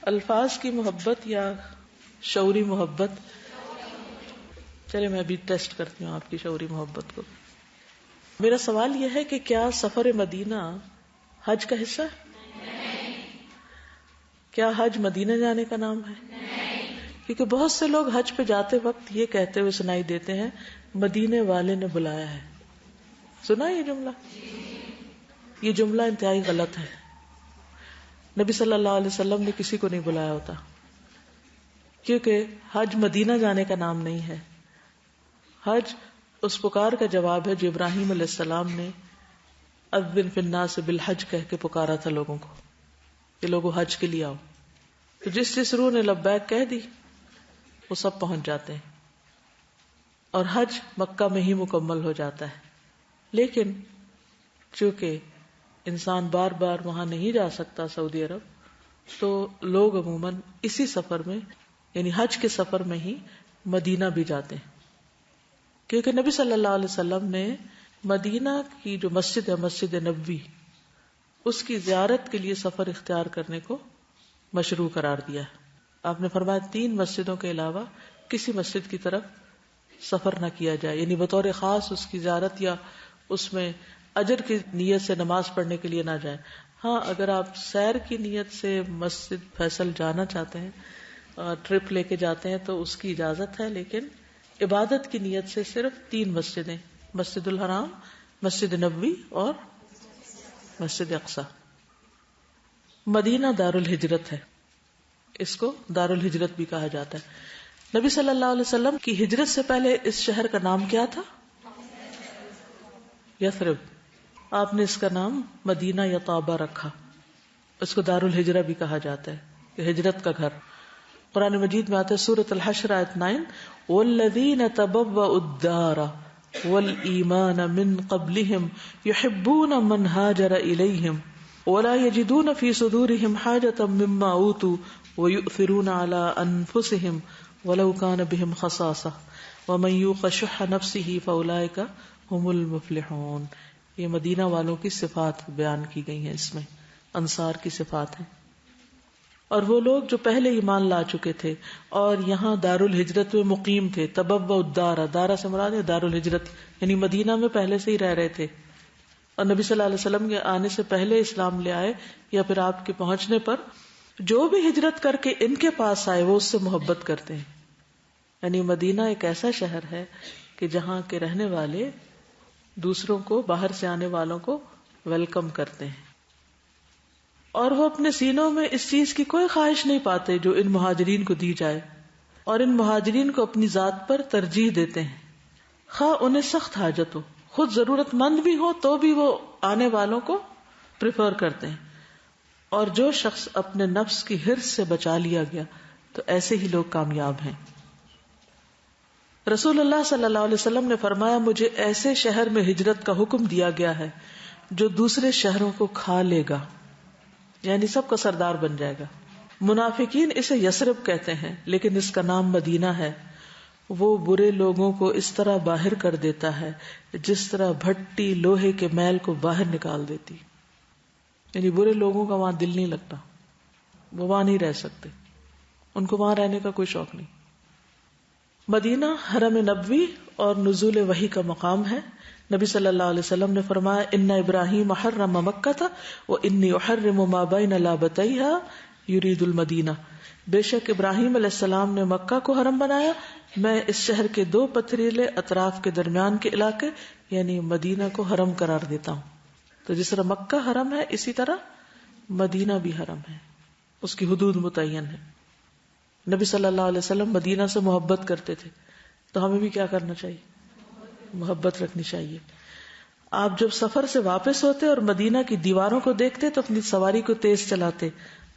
الفاظ کی محبت یا شعوری محبت؟ چلے میں بھی ٹیسٹ کرتی ہوں آپ کی شعوری محبت کو. میرا سوال یہ ہے کہ کیا سفر مدینہ حج کا حصہ ہے؟ کیا حج مدینہ جانے کا نام ہے؟ کیونکہ بہت سے لوگ حج پہ جاتے وقت یہ کہتے ہوئے سنائی دیتے ہیں مدینے والے نے بلایا ہے. سنا یہ جملہ؟ یہ جملہ انتہائی غلط ہے. نبی صلی اللہ علیہ وسلم نے کسی کو نہیں بلایا ہوتا، کیونکہ حج مدینہ جانے کا نام نہیں ہے. حج اس پکار کا جواب ہے جو ابراہیم علیہ السلام نے اذن فی الناس بالحج کہہ کے پکارا تھا لوگوں کو کہ لوگوں حج کے لیے آؤ. تو جس روح نے لبیک کہہ دی وہ سب پہنچ جاتے ہیں اور حج مکہ میں ہی مکمل ہو جاتا ہے. لیکن چونکہ انسان بار بار وہاں نہیں جا سکتا سعودی عرب، تو لوگ عموماً اسی سفر میں یعنی حج کے سفر میں ہی مدینہ بھی جاتے ہیں، کیونکہ نبی صلی اللہ علیہ وسلم نے مدینہ کی جو مسجد ہے مسجد نبوی، اس کی زیارت کے لیے سفر اختیار کرنے کو مشروع قرار دیا ہے. آپ نے فرمایا 3 مسجدوں کے علاوہ کسی مسجد کی طرف سفر نہ کیا جائے، یعنی بطور خاص اس کی زیارت یا اس میں اجر کی نیت سے نماز پڑھنے کے لیے نہ جائیں. ہاں اگر آپ سیر کی نیت سے مسجد فیصل جانا چاہتے ہیں، ٹرپ لے کے جاتے ہیں تو اس کی اجازت ہے، لیکن عبادت کی نیت سے صرف 3 مسجدیں، مسجد الحرام، مسجد نبوی اور مسجد اقصی. مدینہ دار الہجرت ہے، اس کو دار الہجرت بھی کہا جاتا ہے. نبی صلی اللہ علیہ وسلم کی ہجرت سے پہلے اس شہر کا نام کیا تھا؟ یثرب. آپ نے اس کا نام مدینہ یا طابہ رکھا. اس کو دار الہجرہ بھی کہا جاتا ہے کہ ہجرت کا گھر. قرآن مجید میں آتا ہے سورۃ الحشر آیت 9 والذین تبوؤا الدار والایمان من قبلہم یحبون من ہاجر الیہم ولا یجدون فی صدورہم حاجۃ مما اوتوا ویؤثرون علی انفسہم ولو کان بہم خصاصہ ومن یوق شح نفسہ فاولئک ہم المفلحون. یہ مدینہ والوں کی صفات بیان کی گئی ہیں، اس میں انصار کی صفات ہیں. اور وہ لوگ جو پہلے ایمان لا چکے تھے اور یہاں دار الہجرت میں مقیم تھے. تبوؤا الدار، دارا سے مراد ہے دار الہجرت، یعنی مدینہ میں پہلے سے ہی رہ رہے تھے اور نبی صلی اللہ علیہ وسلم کے آنے سے پہلے اسلام لے آئے یا پھر آپ کے پہنچنے پر جو بھی ہجرت کر کے ان کے پاس آئے وہ اس سے محبت کرتے ہیں. یعنی مدینہ ایک ایسا شہر ہے کہ جہاں کے رہنے والے دوسروں کو، باہر سے آنے والوں کو ویلکم کرتے ہیں. اور وہ اپنے سینوں میں اس چیز کی کوئی خواہش نہیں پاتے جو ان مہاجرین کو دی جائے، اور ان مہاجرین کو اپنی ذات پر ترجیح دیتے ہیں، خواہ انہیں سخت حاجت ہو، خود ضرورت مند بھی ہو تو بھی وہ آنے والوں کو پریفر کرتے ہیں. اور جو شخص اپنے نفس کی حرص سے بچا لیا گیا تو ایسے ہی لوگ کامیاب ہیں. رسول اللہ صلی اللہ علیہ وسلم نے فرمایا، مجھے ایسے شہر میں ہجرت کا حکم دیا گیا ہے جو دوسرے شہروں کو کھا لے گا، یعنی سب کا سردار بن جائے گا. منافقین اسے یثرب کہتے ہیں لیکن اس کا نام مدینہ ہے. وہ برے لوگوں کو اس طرح باہر کر دیتا ہے جس طرح بھٹی لوہے کے میل کو باہر نکال دیتی. یعنی برے لوگوں کا وہاں دل نہیں لگتا، وہ وہاں نہیں رہ سکتے، ان کو وہاں رہنے کا کوئی شوق نہیں. مدینہ حرم نبوی اور نزول وحی کا مقام ہے. نبی صلی اللہ علیہ وسلم نے فرمایا، ان ابراہیم حرم مکہ وانی احرم ما بین لابتیہا یرید المدینہ. بے شک ابراہیم علیہ السلام نے مکہ کو حرم بنایا، میں اس شہر کے 2 پتھریلے اطراف کے درمیان کے علاقے یعنی مدینہ کو حرم قرار دیتا ہوں. تو جس طرح مکہ حرم ہے اسی طرح مدینہ بھی حرم ہے، اس کی حدود متعین ہے. نبی صلی اللہ علیہ وسلم مدینہ سے محبت کرتے تھے، تو ہمیں بھی کیا کرنا چاہیے؟ محبت رکھنی چاہیے. آپ جب سفر سے واپس ہوتے اور مدینہ کی دیواروں کو دیکھتے تو اپنی سواری کو تیز چلاتے،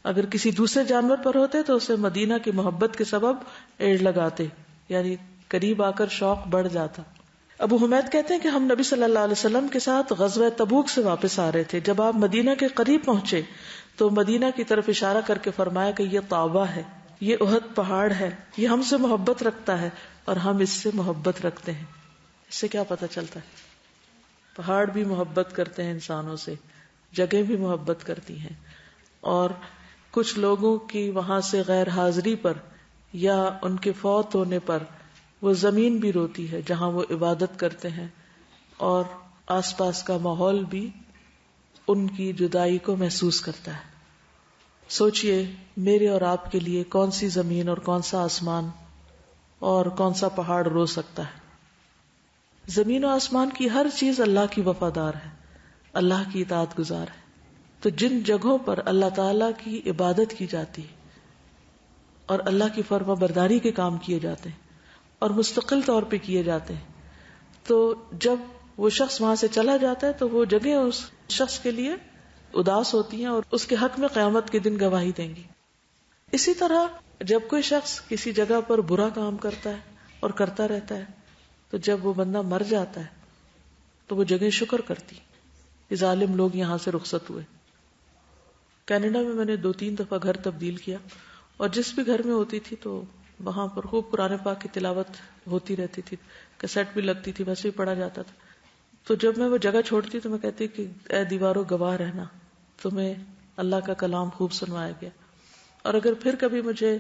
اگر کسی دوسرے جانور پر ہوتے تو اسے مدینہ کی محبت کے سبب ایڑ لگاتے، یعنی قریب آ کر شوق بڑھ جاتا. ابو حمید کہتے ہیں کہ ہم نبی صلی اللہ علیہ وسلم کے ساتھ غزوہ تبوک سے واپس آ رہے تھے. جب آپ مدینہ کے قریب پہنچے تو مدینہ کی طرف اشارہ کر کے فرمایا کہ یہ طابہ ہے، یہ احد پہاڑ ہے، یہ ہم سے محبت رکھتا ہے اور ہم اس سے محبت رکھتے ہیں. اس سے کیا پتہ چلتا ہے؟ پہاڑ بھی محبت کرتے ہیں انسانوں سے، جگہ بھی محبت کرتی ہیں، اور کچھ لوگوں کی وہاں سے غیر حاضری پر یا ان کے فوت ہونے پر وہ زمین بھی روتی ہے جہاں وہ عبادت کرتے ہیں، اور آس پاس کا ماحول بھی ان کی جدائی کو محسوس کرتا ہے. سوچئے میرے اور آپ کے لیے کون سی زمین اور کون سا آسمان اور کون سا پہاڑ رو سکتا ہے؟ زمین و آسمان کی ہر چیز اللہ کی وفادار ہے، اللہ کی اطاعت گزار ہے. تو جن جگہوں پر اللہ تعالی کی عبادت کی جاتی اور اللہ کی فرما برداری کے کام کیے جاتے ہیں اور مستقل طور پہ کیے جاتے ہیں، تو جب وہ شخص وہاں سے چلا جاتا ہے تو وہ جگہ اس شخص کے لیے اداس ہوتی ہیں اور اس کے حق میں قیامت کے دن گواہی دیں گی. اسی طرح جب کوئی شخص کسی جگہ پر برا کام کرتا ہے اور کرتا رہتا ہے تو جب وہ بندہ مر جاتا ہے تو وہ جگہ شکر کرتی. یہ ظالم لوگ یہاں سے رخصت ہوئے. کینیڈا میں میں نے 2-3 دفعہ گھر تبدیل کیا اور جس بھی گھر میں ہوتی تھی تو وہاں پر خوب قرآن پاک کی تلاوت ہوتی رہتی تھی، کیسٹ بھی لگتی تھی، ویسے بھی پڑھا جاتا تھا. تو جب میں وہ جگہ چھوڑتی تو میں کہتی کہ اے دیواروں گواہ رہنا، تمہیں اللہ کا کلام خوب سنوایا گیا. اور اگر پھر کبھی مجھے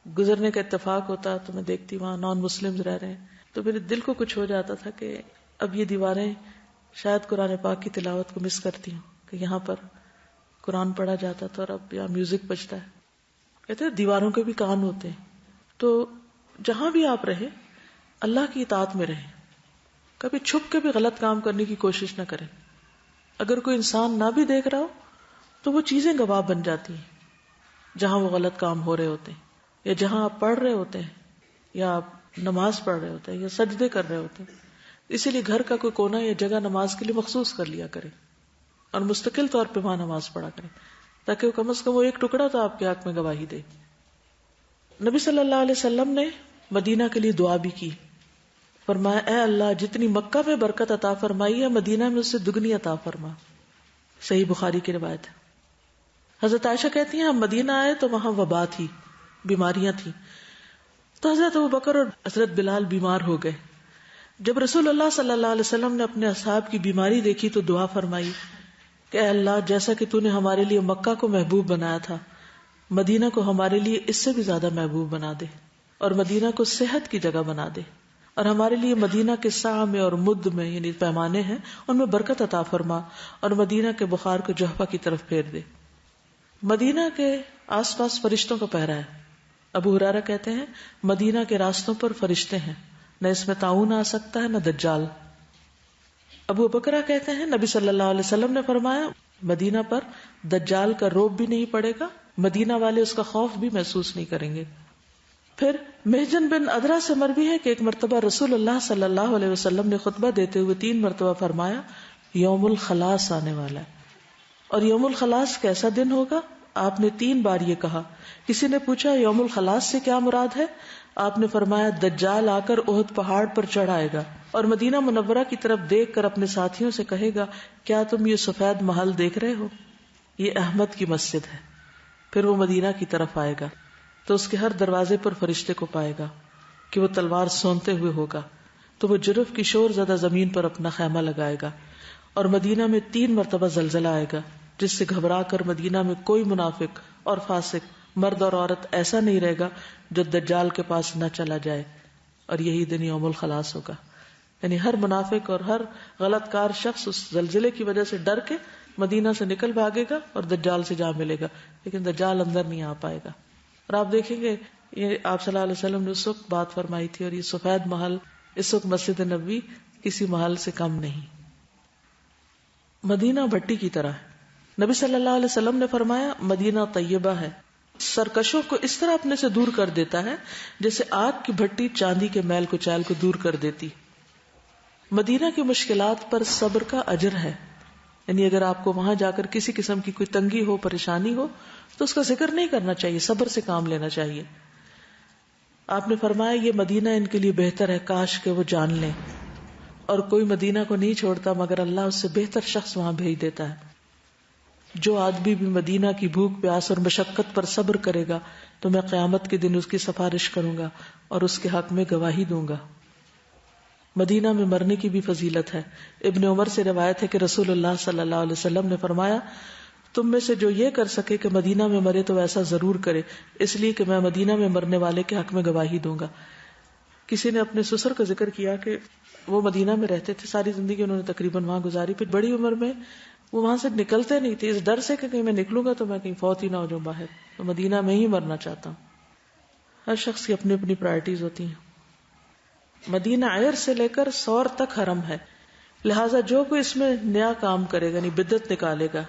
گزرنے کا اتفاق ہوتا تو میں دیکھتی وہاں نان مسلمز رہ رہے ہیں تو میرے دل کو کچھ ہو جاتا تھا کہ اب یہ دیواریں شاید قرآن پاک کی تلاوت کو مس کرتی ہوں کہ یہاں پر قرآن پڑھا جاتا تھا اور اب یہاں میوزک بجتا ہے. کہتے ہیں دیواروں کے بھی کان ہوتے ہیں. تو جہاں بھی آپ رہیں اللہ کی اطاعت میں رہیں، کبھی چھپ کے بھی غلط کام کرنے کی کوشش نہ کریں. اگر کوئی انسان نہ بھی دیکھ رہا ہو تو وہ چیزیں گواہ بن جاتی ہیں جہاں وہ غلط کام ہو رہے ہوتے ہیں، یا جہاں آپ پڑھ رہے ہوتے ہیں، یا آپ نماز پڑھ رہے ہوتے ہیں، یا سجدے کر رہے ہوتے ہیں. اسی لیے گھر کا کوئی کونا یا جگہ نماز کے لیے مخصوص کر لیا کرے اور مستقل طور پہ وہاں نماز پڑھا کریں تاکہ کم از کم وہ ایک ٹکڑا تو آپ کے حق میں گواہی دے. نبی صلی اللہ علیہ وسلم نے مدینہ کے لیے دعا بھی کی. فرمایا اے اللہ جتنی مکہ میں برکت عطا فرمائی ہے مدینہ میں اس سے دگنی عطا فرما. صحیح بخاری کی روایت ہے. حضرت عائشہ کہتی ہیں ہم مدینہ آئے تو وہاں وبا تھی، بیماریاں تھیں، تو حضرت ابوبکر اور حضرت بلال بیمار ہو گئے. جب رسول اللہ صلی اللہ علیہ وسلم نے اپنے اصحاب کی بیماری دیکھی تو دعا فرمائی کہ اے اللہ جیسا کہ تو نے ہمارے لیے مکہ کو محبوب بنایا تھا، مدینہ کو ہمارے لیے اس سے بھی زیادہ محبوب بنا دے، اور مدینہ کو صحت کی جگہ بنا دے، اور ہمارے لیے مدینہ کے ساع میں اور مد میں یعنی پیمانے ہیں ان میں برکت عطا فرما، اور مدینہ کے بخار کو جحفہ کی طرف پھیر دے. مدینہ کے آس پاس فرشتوں کا پہرا ہے. ابو ہریرہ کہتے ہیں مدینہ کے راستوں پر فرشتے ہیں، نہ اس میں طاعون آ سکتا ہے نہ دجال. ابو بکرہ کہتے ہیں نبی صلی اللہ علیہ وسلم نے فرمایا مدینہ پر دجال کا روب بھی نہیں پڑے گا، مدینہ والے اس کا خوف بھی محسوس نہیں کریں گے۔ پھر محجن بن ادرا سے مروی ہے کہ ایک مرتبہ رسول اللہ صلی اللہ علیہ وسلم نے خطبہ دیتے ہوئے 3 مرتبہ فرمایا یوم الخلاص آنے والا ہے۔ اور یوم الخلاص کیسا دن ہوگا؟ آپ نے 3 بار یہ کہا۔ کسی نے پوچھا یوم الخلاص سے کیا مراد ہے؟ آپ نے فرمایا دجال آ کر احد پہاڑ پر چڑھ آئے گا اور مدینہ منورہ کی طرف دیکھ کر اپنے ساتھیوں سے کہے گا کیا تم یہ سفید محل دیکھ رہے ہو؟ یہ احمد کی مسجد ہے۔ پھر وہ مدینہ کی طرف آئے گا تو اس کے ہر دروازے پر فرشتے کو پائے گا کہ وہ تلوار سونتے ہوئے ہوگا، تو وہ جرف کی شور زدہ زمین پر اپنا خیمہ لگائے گا، اور مدینہ میں 3 مرتبہ زلزلہ آئے گا جس سے گھبرا کر مدینہ میں کوئی منافق اور فاسق مرد اور عورت ایسا نہیں رہے گا جو دجال کے پاس نہ چلا جائے، اور یہی دن یوم الخلاص ہوگا۔ یعنی ہر منافق اور ہر غلط کار شخص اس زلزلے کی وجہ سے ڈر کے مدینہ سے نکل بھاگے گا اور دجال سے جا ملے گا، لیکن دجال اندر نہیں آ پائے گا۔ اور آپ دیکھیں گے یہ آپ صلی اللہ علیہ وسلم نے اس وقت بات فرمائی تھی، اور یہ سفید محل اس وقت مسجد نبوی کسی محل سے کم نہیں۔ مدینہ بھٹی کی طرح ہے۔ نبی صلی اللہ علیہ وسلم نے فرمایا مدینہ طیبہ ہے، سرکشوں کو اس طرح اپنے سے دور کر دیتا ہے جیسے آگ کی بھٹی چاندی کے میل کچیل کو دور کر دیتی۔ مدینہ کی مشکلات پر صبر کا اجر ہے، یعنی اگر آپ کو وہاں جا کر کسی قسم کی کوئی تنگی ہو، پریشانی ہو، تو اس کا ذکر نہیں کرنا چاہیے، صبر سے کام لینا چاہیے۔ آپ نے فرمایا یہ مدینہ ان کے لیے بہتر ہے، کاش کہ وہ جان لیں، اور کوئی مدینہ کو نہیں چھوڑتا مگر اللہ اس سے بہتر شخص وہاں بھیج دیتا ہے۔ جو آدمی بھی مدینہ کی بھوک پیاس اور مشقت پر صبر کرے گا تو میں قیامت کے دن اس کی سفارش کروں گا اور اس کے حق میں گواہی دوں گا۔ مدینہ میں مرنے کی بھی فضیلت ہے۔ ابن عمر سے روایت ہے کہ رسول اللہ صلی اللہ علیہ وسلم نے فرمایا تم میں سے جو یہ کر سکے کہ مدینہ میں مرے تو ایسا ضرور کرے، اس لیے کہ میں مدینہ میں مرنے والے کے حق میں گواہی دوں گا۔ کسی نے اپنے سسر کا ذکر کیا کہ وہ مدینہ میں رہتے تھے، ساری زندگی انہوں نے تقریباً وہاں گزاری، پھر بڑی عمر میں وہ وہاں سے نکلتے نہیں تھے اس ڈر سے کہ کہیں میں نکلوں گا تو میں کہیں فوت ہی نہ ہو جاؤں باہر، تو مدینہ میں ہی مرنا چاہتا ہوں۔ ہر شخص کی اپنی اپنی پرائرٹیز ہوتی ہیں۔ مدینہ عیر سے لے کر سور تک حرم ہے، لہٰذا جو کوئی اس میں نیا کام کرے گا، یعنی بدعت نکالے گا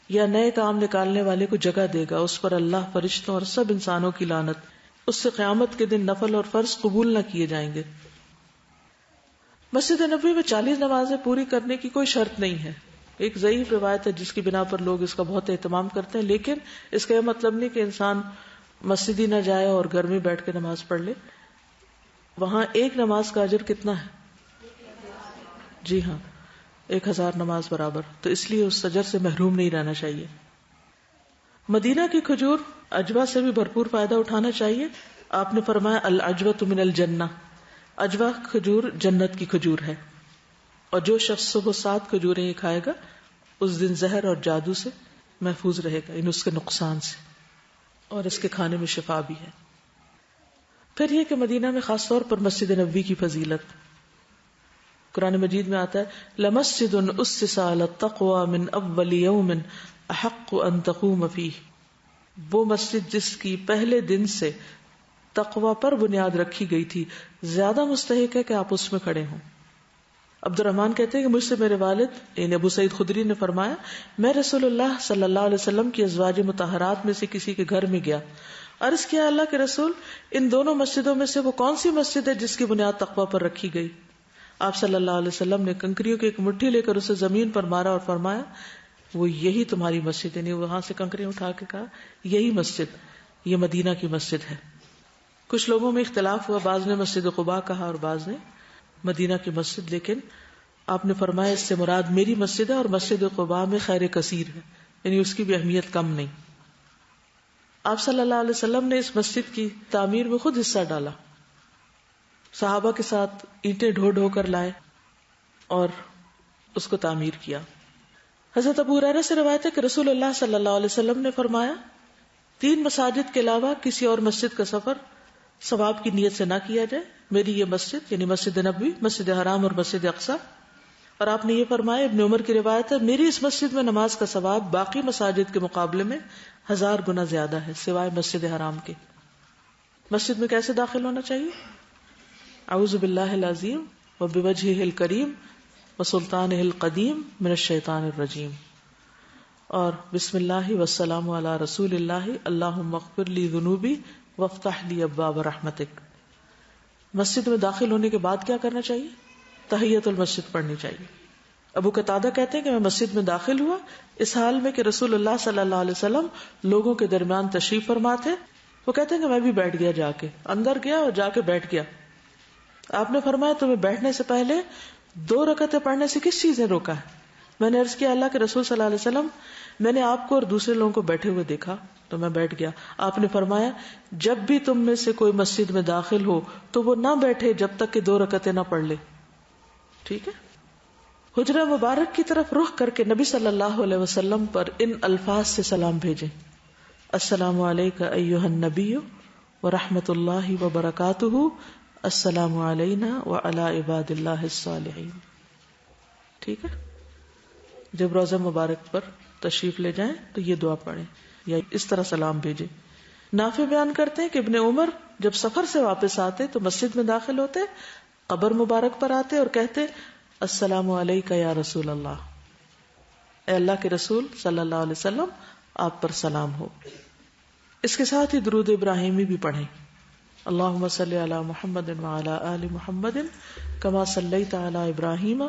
یا نئے کام نکالنے والے کو جگہ دے گا، اس پر اللہ، فرشتوں اور سب انسانوں کی لعنت، اس سے قیامت کے دن نفل اور فرض قبول نہ کیے جائیں گے۔ مسجد نبوی میں 40 نمازیں پوری کرنے کی کوئی شرط نہیں ہے، ایک ضعیف روایت ہے جس کی بنا پر لوگ اس کا بہت اہتمام کرتے ہیں، لیکن اس کا یہ مطلب نہیں کہ انسان مسجد ہی نہ جائے اور گھر میں بیٹھ کے نماز پڑھ لے۔ وہاں ایک نماز کا اجر کتنا ہے؟ جی ہاں، 1000 نماز برابر، تو اس لیے اس اجر سے محروم نہیں رہنا چاہیے۔ مدینہ کی کھجور عجوہ سے بھی بھرپور فائدہ اٹھانا چاہیے۔ آپ نے فرمایا العجوۃ من الجنہ، عجوہ کھجور جنت کی کھجور ہے، اور جو شخص صبح 7 کھجوریں یہ کھائے گا اس دن زہر اور جادو سے محفوظ رہے گا، یعنی اس کے نقصان سے، اور اس کے کھانے میں شفا بھی ہے۔ پھر یہ کہ مدینہ میں خاص طور پر مسجد نبوی کی فضیلت، قرآن مجید میں آتا ہے لَمَسْجِدٌ أُسِّسَ عَلَى التَّقْوَى مِنْ أَوَّلِ يَوْمٍ أَحَقُّ أَن تَقُومَ فِيهِ، وہ مسجد جس کی پہلے دن سے تقوی پر بنیاد رکھی گئی تھی زیادہ مستحق ہے کہ آپ اس میں کھڑے ہوں۔ عبد الرحمن کہتے ہیں کہ مجھ سے میرے والد یعنی ابو سعید خدری نے فرمایا میں رسول اللہ صلی اللہ علیہ وسلم کی ازواج مطہرات میں سے کسی کے گھر میں گیا، عرض کیا اللہ کے رسول ان دونوں مسجدوں میں سے وہ کون سی مسجد ہے جس کی بنیاد تقوی پر رکھی گئی؟ آپ صلی اللہ علیہ وسلم نے کنکریوں کی ایک مٹھی لے کر اسے زمین پر مارا اور فرمایا وہ یہی تمہاری مسجد، یعنی وہاں سے کنکریاں اٹھا کے کہا یہی مسجد، یہ مدینہ کی مسجد ہے۔ کچھ لوگوں میں اختلاف ہوا، بعض نے مسجد قباء کہا اور بعض نے مدینہ کی مسجد، لیکن آپ نے فرمایا اس سے مراد میری مسجد ہے اور مسجد قباء میں خیر کثیر ہے، یعنی اس کی بھی اہمیت کم نہیں۔ آپ صلی اللہ علیہ وسلم نے اس مسجد کی تعمیر میں خود حصہ ڈالا، صحابہ کے ساتھ اینٹیں ڈھو ڈھو کر لائے اور اس کو تعمیر کیا۔ حضرت ابو ہریرہ سے روایت ہے کہ رسول اللہ صلی اللہ علیہ وسلم نے فرمایا 3 مساجد کے علاوہ کسی اور مسجد کا سفر ثواب کی نیت سے نہ کیا جائے، میری یہ مسجد یعنی مسجد نبوی، مسجد حرام اور مسجد اقصی۔ اور آپ نے یہ فرمایا، ابن عمر کی روایت ہے، میری اس مسجد میں نماز کا ثواب باقی مساجد کے مقابلے میں 1000 گنا زیادہ ہے سوائے مسجد حرام کے۔ مسجد میں کیسے داخل ہونا چاہیے؟ اعوذ باللہ العظیم وبوجہہ الکریم وسلطانہ القدیم من الشیطان الرجیم، اور بسم اللہ والسلام علی رسول اللہ اللہم اغفر لی ذنوبی وافتح لی ابواب رحمتک. مسجد میں داخل ہونے کے بعد کیا کرنا چاہیے؟ تحیۃ المسجد پڑھنی چاہیے. ابو قتادہ کہتے ہیں کہ میں مسجد میں داخل ہوا اس حال میں کہ رسول اللہ صلی اللہ علیہ وسلم لوگوں کے درمیان تشریف فرما تھے. وہ کہتے ہیں کہ میں بھی بیٹھ گیا، جا کے اندر گیا اور جا کے بیٹھ گیا. آپ نے فرمایا تمہیں بیٹھنے سے پہلے 2 رکعتیں پڑھنے سے کس چیز نے روکا ہے؟ میں نے عرض کیا اللہ کے رسول صلی اللہ علیہ وسلم میں نے آپ کو اور دوسرے لوگوں کو بیٹھے ہوئے دیکھا تو میں بیٹھ گیا. آپ نے فرمایا جب بھی تم میں سے کوئی مسجد میں داخل ہو تو وہ نہ بیٹھے جب تک کہ 2 رکعتیں نہ پڑھ لے. ٹھیک ہے. حجرہ مبارک کی طرف رخ کر کے نبی صلی اللہ علیہ وسلم پر ان الفاظ سے سلام بھیجیں: السلام علیکم ایھا النبی ورحمۃ اللہ وبرکاتہ، السلام علینا وعلی عباد اللہ الصالحین. ٹھیک ہے. جب روضہ مبارک پر تشریف لے جائیں تو یہ دعا پڑھیں یا اس طرح سلام بھیجیں. نافع بیان کرتے ہیں کہ ابن عمر جب سفر سے واپس آتے تو مسجد میں داخل ہوتے، قبر مبارک پر آتے اور کہتے السلام علیکہ یا رسول اللہ، اے اللہ کے رسول صلی اللہ علیہ وسلم آپ پر سلام ہو. اس کے ساتھ ہی درود ابراہیمی بھی پڑھیں. اللہم صلی علی محمد وعلی آل محمد کما صلیت علی ابراہیم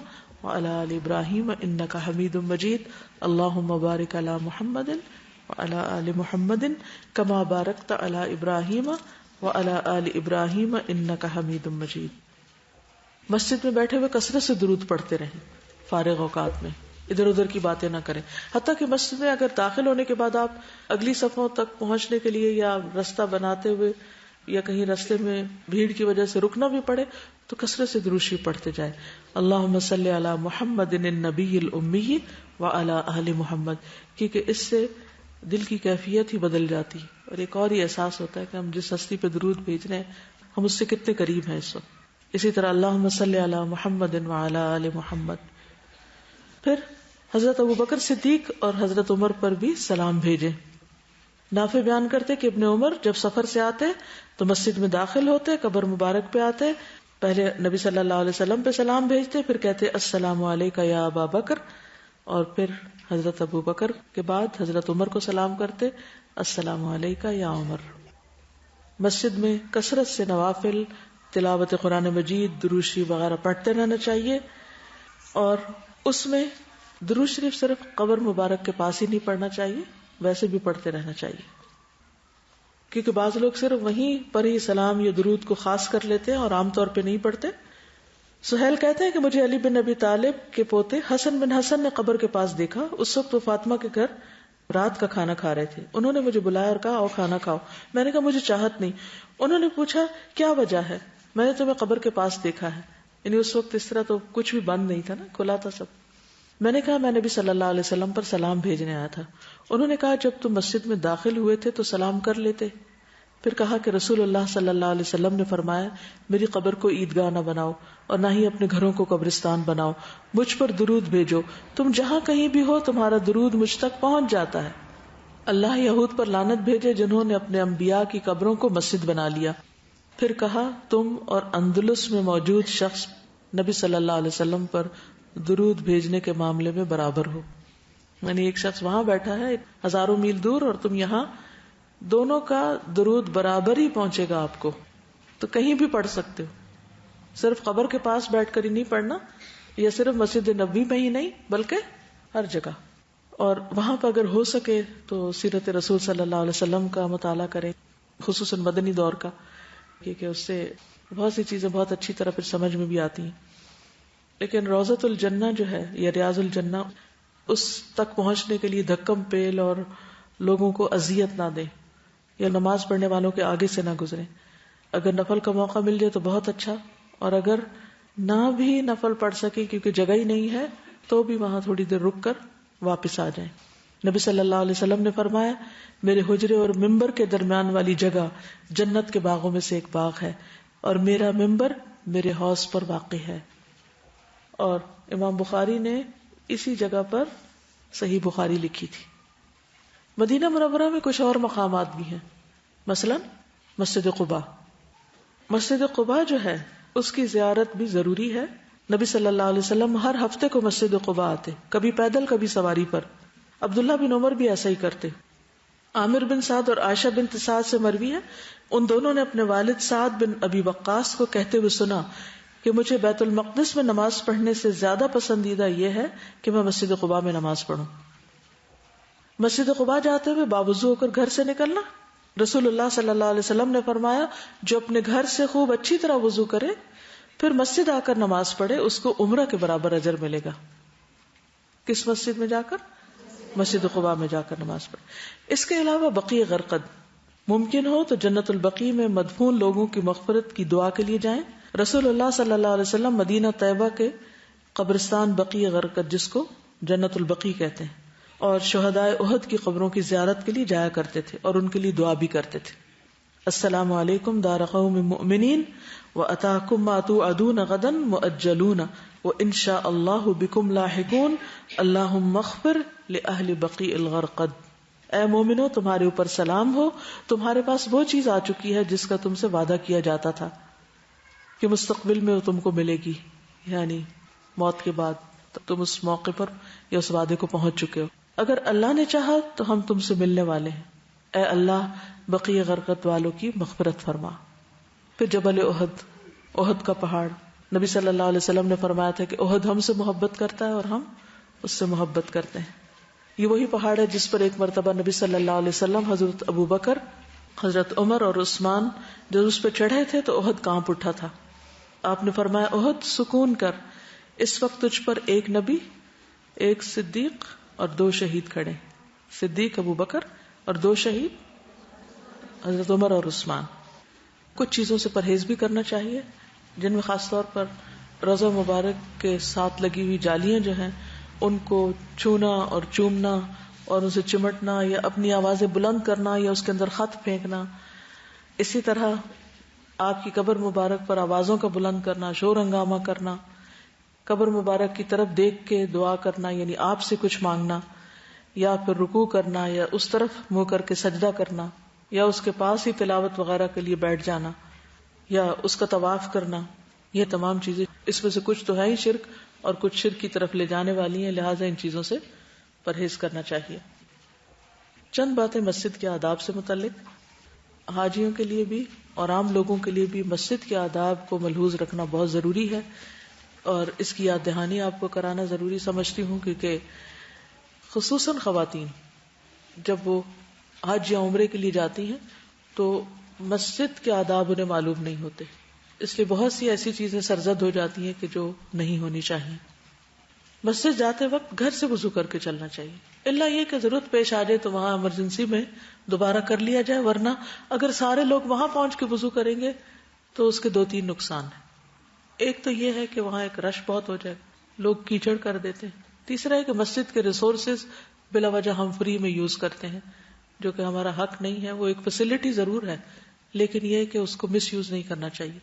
وعلی آل ابراہیم انک حمید مجید. اللہم بارک علی محمد وعلی آل محمد کما بارکت علی ابراہیم وعلی آل ابراہیم انک حمید مجید. مسجد میں بیٹھے ہوئے کثرت سے درود پڑھتے رہیں، فارغ اوقات میں ادھر ادھر کی باتیں نہ کریں. حتیٰ کہ مسجد میں اگر داخل ہونے کے بعد آپ اگلی صفوں تک پہنچنے کے لیے یا رستہ بناتے ہوئے یا کہیں رستے میں بھیڑ کی وجہ سے رکنا بھی پڑے تو کثرت سے درود شریف پڑھتے جائیں. اللہم صلی علی محمد النبی الامی وعلی آل محمد، کیونکہ اس سے دل کی کیفیت ہی بدل جاتی اور ایک اور ہی احساس ہوتا ہے کہ ہم جس ہستی پہ درود بھیج رہے ہیں ہم اس سے کتنے قریب ہیں اس وقت. اسی طرح اللہم صلی علی محمد وعلی آل محمد. پھر حضرت ابوبکر صدیق اور حضرت عمر پر بھی سلام بھیجیں. نافع بیان کرتے کہ ابن عمر جب سفر سے آتے تو مسجد میں داخل ہوتے، قبر مبارک پہ آتے، پہلے نبی صلی اللہ علیہ وسلم پہ سلام بھیجتے، پھر کہتے السلام علیکہ یا ابا بکر، اور پھر حضرت ابو بکر کے بعد حضرت عمر کو سلام کرتے السلام علیکہ یا عمر. مسجد میں کثرت سے نوافل، تلاوت قرآن مجید، درود شریف وغیرہ پڑھتے رہنا چاہیے. اور اس میں درود شریف صرف قبر مبارک کے پاس ہی نہیں پڑھنا چاہیے، ویسے بھی پڑھتے رہنا چاہیے، کیونکہ بعض لوگ صرف وہیں پر ہی سلام یا درود کو خاص کر لیتے ہیں اور عام طور پہ نہیں پڑھتے. سہیل کہتے ہیں کہ مجھے علی بن ابی طالب کے پوتے حسن بن حسن نے قبر کے پاس دیکھا. اس وقت وہ فاطمہ کے گھر رات کا کھانا کھا رہے تھے. انہوں نے مجھے بلایا اور کہا آؤ کھانا کھاؤ. میں نے کہا مجھے چاہت نہیں. انہوں نے پوچھا کیا وجہ ہے؟ میں نے تمہیں قبر کے پاس دیکھا ہے. یعنی اس وقت اس طرح تو کچھ بھی بند نہیں تھا نا، کھلا تھا سب. میں نے کہا میں نبی صلی اللہ علیہ وسلم پر سلام بھیجنے آیا تھا. انہوں نے کہا جب تم مسجد میں داخل ہوئے تھے تو سلام کر لیتے. پھر کہا کہ رسول اللہ صلی اللہ علیہ وسلم نے فرمایا میری قبر کو عیدگاہ نہ بناؤ اور نہ ہی اپنے گھروں کو قبرستان بناؤ، مجھ پر درود بھیجو، تم جہاں کہیں بھی ہو تمہارا درود مجھ تک پہنچ جاتا ہے. اللہ یہود پر لعنت بھیجے جنہوں نے اپنے انبیاء کی قبروں کو مسجد بنا لیا. پھر کہا تم اور اندلس میں موجود شخص نبی صلی اللہ علیہ وسلم پر درود بھیجنے کے معاملے میں برابر ہو. یعنی ایک شخص وہاں بیٹھا ہے ہزاروں میل دور اور تم یہاں، دونوں کا درود برابر ہی پہنچے گا آپ کو. تو کہیں بھی پڑھ سکتے ہو، صرف قبر کے پاس بیٹھ کر ہی نہیں پڑھنا، یا صرف مسجد نبوی میں ہی نہیں بلکہ ہر جگہ. اور وہاں پر اگر ہو سکے تو سیرت رسول صلی اللہ علیہ وسلم کا مطالعہ کریں، خصوصاً مدنی دور کا، کیونکہ اس سے بہت سی چیزیں بہت اچھی طرح پھر سمجھ میں بھی آتی ہیں. لیکن روضۃ الجنہ جو ہے یا ریاض الجنہ، اس تک پہنچنے کے لیے دھکم پیل اور لوگوں کو اذیت نہ دیں یا نماز پڑھنے والوں کے آگے سے نہ گزریں. اگر نفل کا موقع مل جائے تو بہت اچھا، اور اگر نہ بھی نفل پڑھ سکے کیونکہ جگہ ہی نہیں ہے تو بھی وہاں تھوڑی دیر رک کر واپس آ جائیں. نبی صلی اللہ علیہ وسلم نے فرمایا میرے حجرے اور ممبر کے درمیان والی جگہ جنت کے باغوں میں سے ایک باغ ہے اور میرا ممبر میرے حوض پر واقع ہے. اور امام بخاری نے اسی جگہ پر صحیح بخاری لکھی تھی. مدینہ منورہ میں کچھ اور مقامات بھی ہیں، مثلا مسجد قباء. مسجد قباء جو ہے اس کی زیارت بھی ضروری ہے. نبی صلی اللہ علیہ وسلم ہر ہفتے کو مسجد قباء آتے، کبھی پیدل کبھی سواری پر. عبداللہ بن عمر بھی ایسا ہی کرتے. عامر بن سعد اور عائشہ بنت سعد سے مروی ہے، ان دونوں نے اپنے والد سعد بن ابی وقاص کو کہتے ہوئے سنا کہ مجھے بیت المقدس میں نماز پڑھنے سے زیادہ پسندیدہ یہ ہے کہ میں مسجد قباء میں نماز پڑھوں. مسجد قباء جاتے ہوئے باوضو ہو کر گھر سے نکلنا. رسول اللہ صلی اللہ علیہ وسلم نے فرمایا جو اپنے گھر سے خوب اچھی طرح وضو کرے پھر مسجد آ کر نماز پڑھے اس کو عمرہ کے برابر اجر ملے گا. کس مسجد میں جا کر؟ مسجد قباء میں جا کر نماز پڑھے. اس کے علاوہ بقیع غرقد ممکن ہو تو جنت البقیع میں مدفون لوگوں کی مغفرت کی دعا کے لیے جائیں. رسول اللہ صلی اللہ علیہ وسلم مدینہ طیبہ کے قبرستان بقیع غرقد جس کو جنت البقیع کہتے ہیں اور شہدائے احد کی قبروں کی زیارت کے لیے جایا کرتے تھے اور ان کے لیے دعا بھی کرتے تھے. السلام علیکم دار قوم مؤمنین واتاکم ما توعدون غدا مؤجلون وان شاء اللہ بکم لاحقون اللہم اغفر لأہل بقیع الغرقد. اے مومنو تمہارے اوپر سلام ہو، تمہارے پاس وہ چیز آ چکی ہے جس کا تم سے وعدہ کیا جاتا تھا کہ مستقبل میں وہ تم کو ملے گی، یعنی موت کے بعد تم اس موقع پر یا اس وعدے کو پہنچ چکے ہو. اگر اللہ نے چاہا تو ہم تم سے ملنے والے ہیں. اے اللہ بقیع غرقد والوں کی مغفرت فرما. پھر جبل احد، احد کا پہاڑ، نبی صلی اللہ علیہ وسلم نے فرمایا تھا کہ احد ہم سے محبت کرتا ہے اور ہم اس سے محبت کرتے ہیں. یہ وہی پہاڑ ہے جس پر ایک مرتبہ نبی صلی اللہ علیہ وسلم، حضرت ابو بکر، حضرت عمر اور عثمان جب اس پہ چڑھے تھے تو احد کانپ اٹھا تھا. آپ نے فرمایا احد سکون کر، اس وقت تجھ پر ایک نبی، ایک صدیق اور 2 شہید کھڑے. صدیق ابو بکر اور 2 شہید حضرت عمر اور عثمان. کچھ چیزوں سے پرہیز بھی کرنا چاہیے جن میں خاص طور پر روضہ مبارک کے ساتھ لگی ہوئی جالیاں جو ہیں ان کو چھونا اور چومنا اور اسے چمٹنا یا اپنی آوازیں بلند کرنا یا اس کے اندر خط پھینکنا. اسی طرح آپ کی قبر مبارک پر آوازوں کا بلند کرنا، شور ہنگامہ کرنا، قبر مبارک کی طرف دیکھ کے دعا کرنا یعنی آپ سے کچھ مانگنا، یا پھر رکوع کرنا یا اس طرف منہ کر کے سجدہ کرنا یا اس کے پاس ہی تلاوت وغیرہ کے لیے بیٹھ جانا یا اس کا طواف کرنا. یہ تمام چیزیں اس میں سے کچھ تو ہے ہی شرک اور کچھ شرک کی طرف لے جانے والی ہیں، لہٰذا ان چیزوں سے پرہیز کرنا چاہیے. چند باتیں مسجد کے آداب سے متعلق. حاجیوں کے لیے بھی اور عام لوگوں کے لیے بھی مسجد کے آداب کو ملحوظ رکھنا بہت ضروری ہے اور اس کی یاد دہانی آپ کو کرانا ضروری سمجھتی ہوں، کیونکہ خصوصاً خواتین جب وہ حج یا عمرے کے لیے جاتی ہیں تو مسجد کے آداب انہیں معلوم نہیں ہوتے، اس لیے بہت سی ایسی چیزیں سرزد ہو جاتی ہیں کہ جو نہیں ہونی چاہیے. مسجد جاتے وقت گھر سے وضو کر کے چلنا چاہیے، الا یہ کہ ضرورت پیش آ جائے تو وہاں ایمرجنسی میں دوبارہ کر لیا جائے، ورنہ اگر سارے لوگ وہاں پہنچ کے وضو کریں گے تو اس کے 2-3 نقصان ہیں. ایک تو یہ ہے کہ وہاں ایک رش بہت ہو جائے، لوگ کیچڑ کر دیتے ہیں. تیسرا ہے کہ مسجد کے ریسورسز بلا وجہ ہم فری میں یوز کرتے ہیں جو کہ ہمارا حق نہیں ہے. وہ ایک فیسلٹی ضرور ہے لیکن یہ کہ اس کو مس یوز نہیں کرنا چاہیے.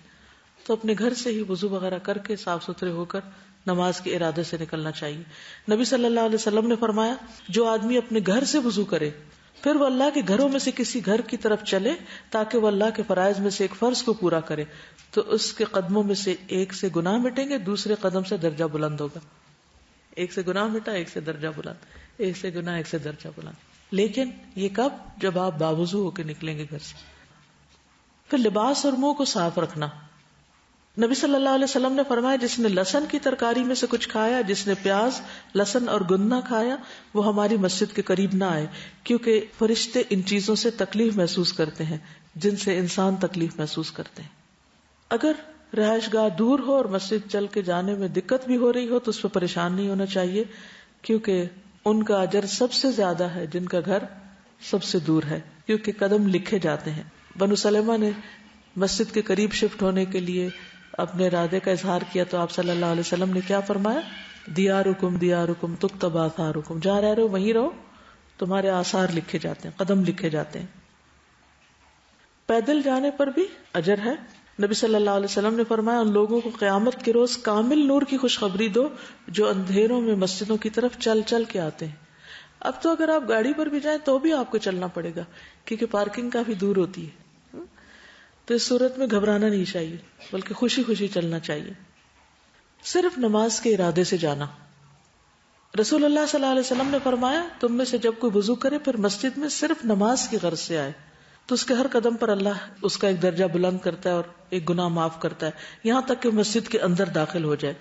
تو اپنے گھر سے ہی وضو وغیرہ کر کے صاف ستھرے ہو کر نماز کے ارادے سے نکلنا چاہیے. نبی صلی اللہ علیہ وسلم نے فرمایا جو آدمی اپنے گھر سے وضو کرے پھر وہ اللہ کے گھروں میں سے کسی گھر کی طرف چلے تاکہ وہ اللہ کے فرائض میں سے ایک فرض کو پورا کرے تو اس کے قدموں میں سے ایک سے گناہ مٹیں گے، دوسرے قدم سے درجہ بلند ہوگا. ایک سے گناہ مٹا، ایک سے درجہ بلند، ایک سے گناہ، ایک سے درجہ بلند. لیکن یہ کب؟ جب آپ باوضو ہو کے نکلیں گے گھر سے. پھر لباس اور منہ کو صاف رکھنا. نبی صلی اللہ علیہ وسلم نے فرمایا جس نے لہسن کی ترکاری میں سے کچھ کھایا، جس نے پیاز، لہسن اور گنا کھایا وہ ہماری مسجد کے قریب نہ آئے، کیونکہ فرشتے ان چیزوں سے تکلیف محسوس کرتے ہیں جن سے انسان تکلیف محسوس کرتے ہیں. اگر رہائش گاہ دور ہو اور مسجد چل کے جانے میں دقت بھی ہو رہی ہو تو اس پہ پریشان نہیں ہونا چاہیے، کیونکہ ان کا اجر سب سے زیادہ ہے جن کا گھر سب سے دور ہے، کیونکہ قدم لکھے جاتے ہیں. بنو سلمہ نے مسجد کے قریب شفٹ ہونے کے لیے اپنے ارادے کا اظہار کیا تو آپ صلی اللہ علیہ وسلم نے کیا فرمایا؟ دیارکم دیارکم تکتب آثارکم، جہاں رہ رہے ہو وہیں رہو، تمہارے آثار لکھے جاتے ہیں، قدم لکھے جاتے ہیں. پیدل جانے پر بھی اجر ہے. نبی صلی اللہ علیہ وسلم نے فرمایا ان لوگوں کو قیامت کے روز کامل نور کی خوشخبری دو جو اندھیروں میں مسجدوں کی طرف چل چل کے آتے ہیں. اب تو اگر آپ گاڑی پر بھی جائیں تو بھی آپ کو چلنا پڑے گا کیونکہ پارکنگ کافی دور ہوتی ہے، تو اس صورت میں گھبرانا نہیں چاہیے بلکہ خوشی خوشی چلنا چاہیے. صرف نماز کے ارادے سے جانا. رسول اللہ صلی اللہ علیہ وسلم نے فرمایا تم میں سے جب کوئی وضو کرے پھر مسجد میں صرف نماز کی غرض سے آئے تو اس کے ہر قدم پر اللہ اس کا ایک درجہ بلند کرتا ہے اور ایک گناہ معاف کرتا ہے، یہاں تک کہ مسجد کے اندر داخل ہو جائے۔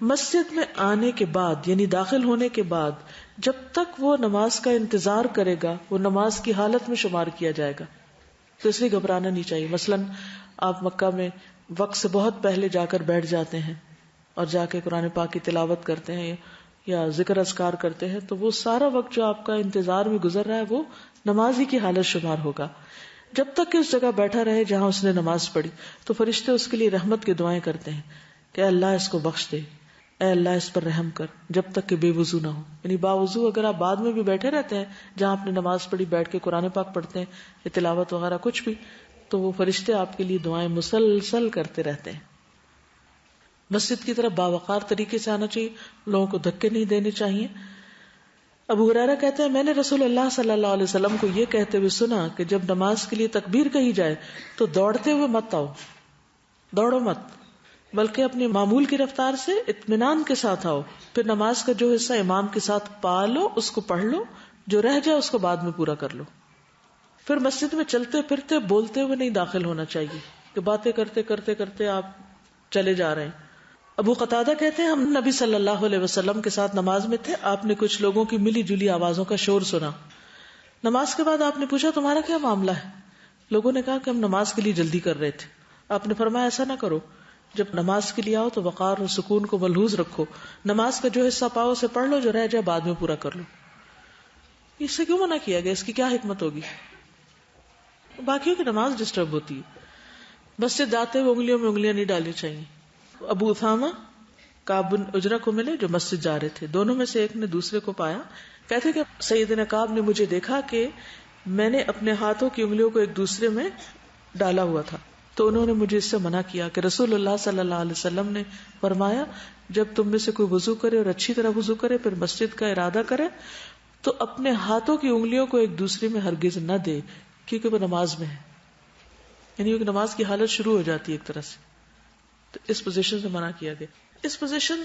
مسجد میں آنے کے بعد یعنی داخل ہونے کے بعد جب تک وہ نماز کا انتظار کرے گا وہ نماز کی حالت میں شمار کیا جائے گا، تو اس لیے گھبرانا نہیں چاہیے۔ مثلاً آپ مکہ میں وقت سے بہت پہلے جا کر بیٹھ جاتے ہیں اور جا کے قرآن پاک کی تلاوت کرتے ہیں یا ذکر اذکار کرتے ہیں، تو وہ سارا وقت جو آپ کا انتظار میں گزر رہا ہے وہ نماز ہی کی حالت شمار ہوگا۔ جب تک کہ اس جگہ بیٹھا رہے جہاں اس نے نماز پڑھی تو فرشتے اس کے لیے رحمت کی دعائیں کرتے ہیں کہ اے اللہ اس کو بخش دے، اے اللہ اس پر رحم کر، جب تک کہ بے وضو نہ ہو۔ یعنی باوضو اگر آپ بعد میں بھی بیٹھے رہتے ہیں جہاں آپ نے نماز پڑھی، بیٹھ کے قرآن پاک پڑھتے ہیں یا تلاوت وغیرہ کچھ بھی، تو وہ فرشتے آپ کے لیے دعائیں مسلسل کرتے رہتے ہیں۔ مسجد کی طرف باوقار طریقے سے آنا چاہیے، لوگوں کو دھکے نہیں دینے چاہیے۔ ابو ہریرہ کہتے ہیں میں نے رسول اللہ صلی اللہ علیہ وسلم کو یہ کہتے ہوئے سنا کہ جب نماز کے لیے تکبیر کہی جائے تو دوڑتے ہوئے مت آؤ، دوڑو مت، بلکہ اپنی معمول کی رفتار سے اطمینان کے ساتھ آؤ، پھر نماز کا جو حصہ امام کے ساتھ پا لو اس کو پڑھ لو، جو رہ جائے اس کو بعد میں پورا کر لو۔ پھر مسجد میں چلتے پھرتے بولتے ہوئے نہیں داخل ہونا چاہیے کہ باتیں کرتے کرتے کرتے آپ چلے جا رہے ہیں۔ ابو قتادہ کہتے ہیں ہم نبی صلی اللہ علیہ وسلم کے ساتھ نماز میں تھے، آپ نے کچھ لوگوں کی ملی جلی آوازوں کا شور سنا۔ نماز کے بعد آپ نے پوچھا تمہارا کیا معاملہ ہے؟ لوگوں نے کہا کہ ہم نماز کے لیے جلدی کر رہے تھے۔ آپ نے فرمایا ایسا نہ کرو، جب نماز کے لیے آؤ تو وقار اور سکون کو ملحوظ رکھو، نماز کا جو حصہ پاؤ اسے پڑھ لو، جو رہ جائے بعد میں پورا کر لو۔ اس سے کیوں منع کیا گیا؟ اس کی کیا حکمت ہوگی؟ باقیوں کی نماز ڈسٹرب ہوتی ہے۔ مسجد جاتے ہوئے انگلیوں میں انگلیاں نہیں ڈالنی چاہیے۔ ابو اسامہ کعب بن عجرہ کو ملے جو مسجد جا رہے تھے، دونوں میں سے ایک نے دوسرے کو پایا، کہتے کہ سیدنا کعب نے مجھے دیکھا کہ میں نے اپنے ہاتھوں کی انگلیوں کو ایک دوسرے میں ڈالا ہوا تھا، تو انہوں نے مجھے اس سے منع کیا کہ رسول اللہ صلی اللہ علیہ وسلم نے فرمایا جب تم میں سے کوئی وضو کرے اور اچھی طرح وضو کرے پھر مسجد کا ارادہ کرے تو اپنے ہاتھوں کی انگلیوں کو ایک دوسرے میں ہرگز نہ دے، کیونکہ وہ نماز میں ہے، یعنی وہ نماز کی حالت شروع ہو جاتی ہے ایک طرح سے، تو اس پوزیشن سے منع کیا گیا۔ اس پوزیشن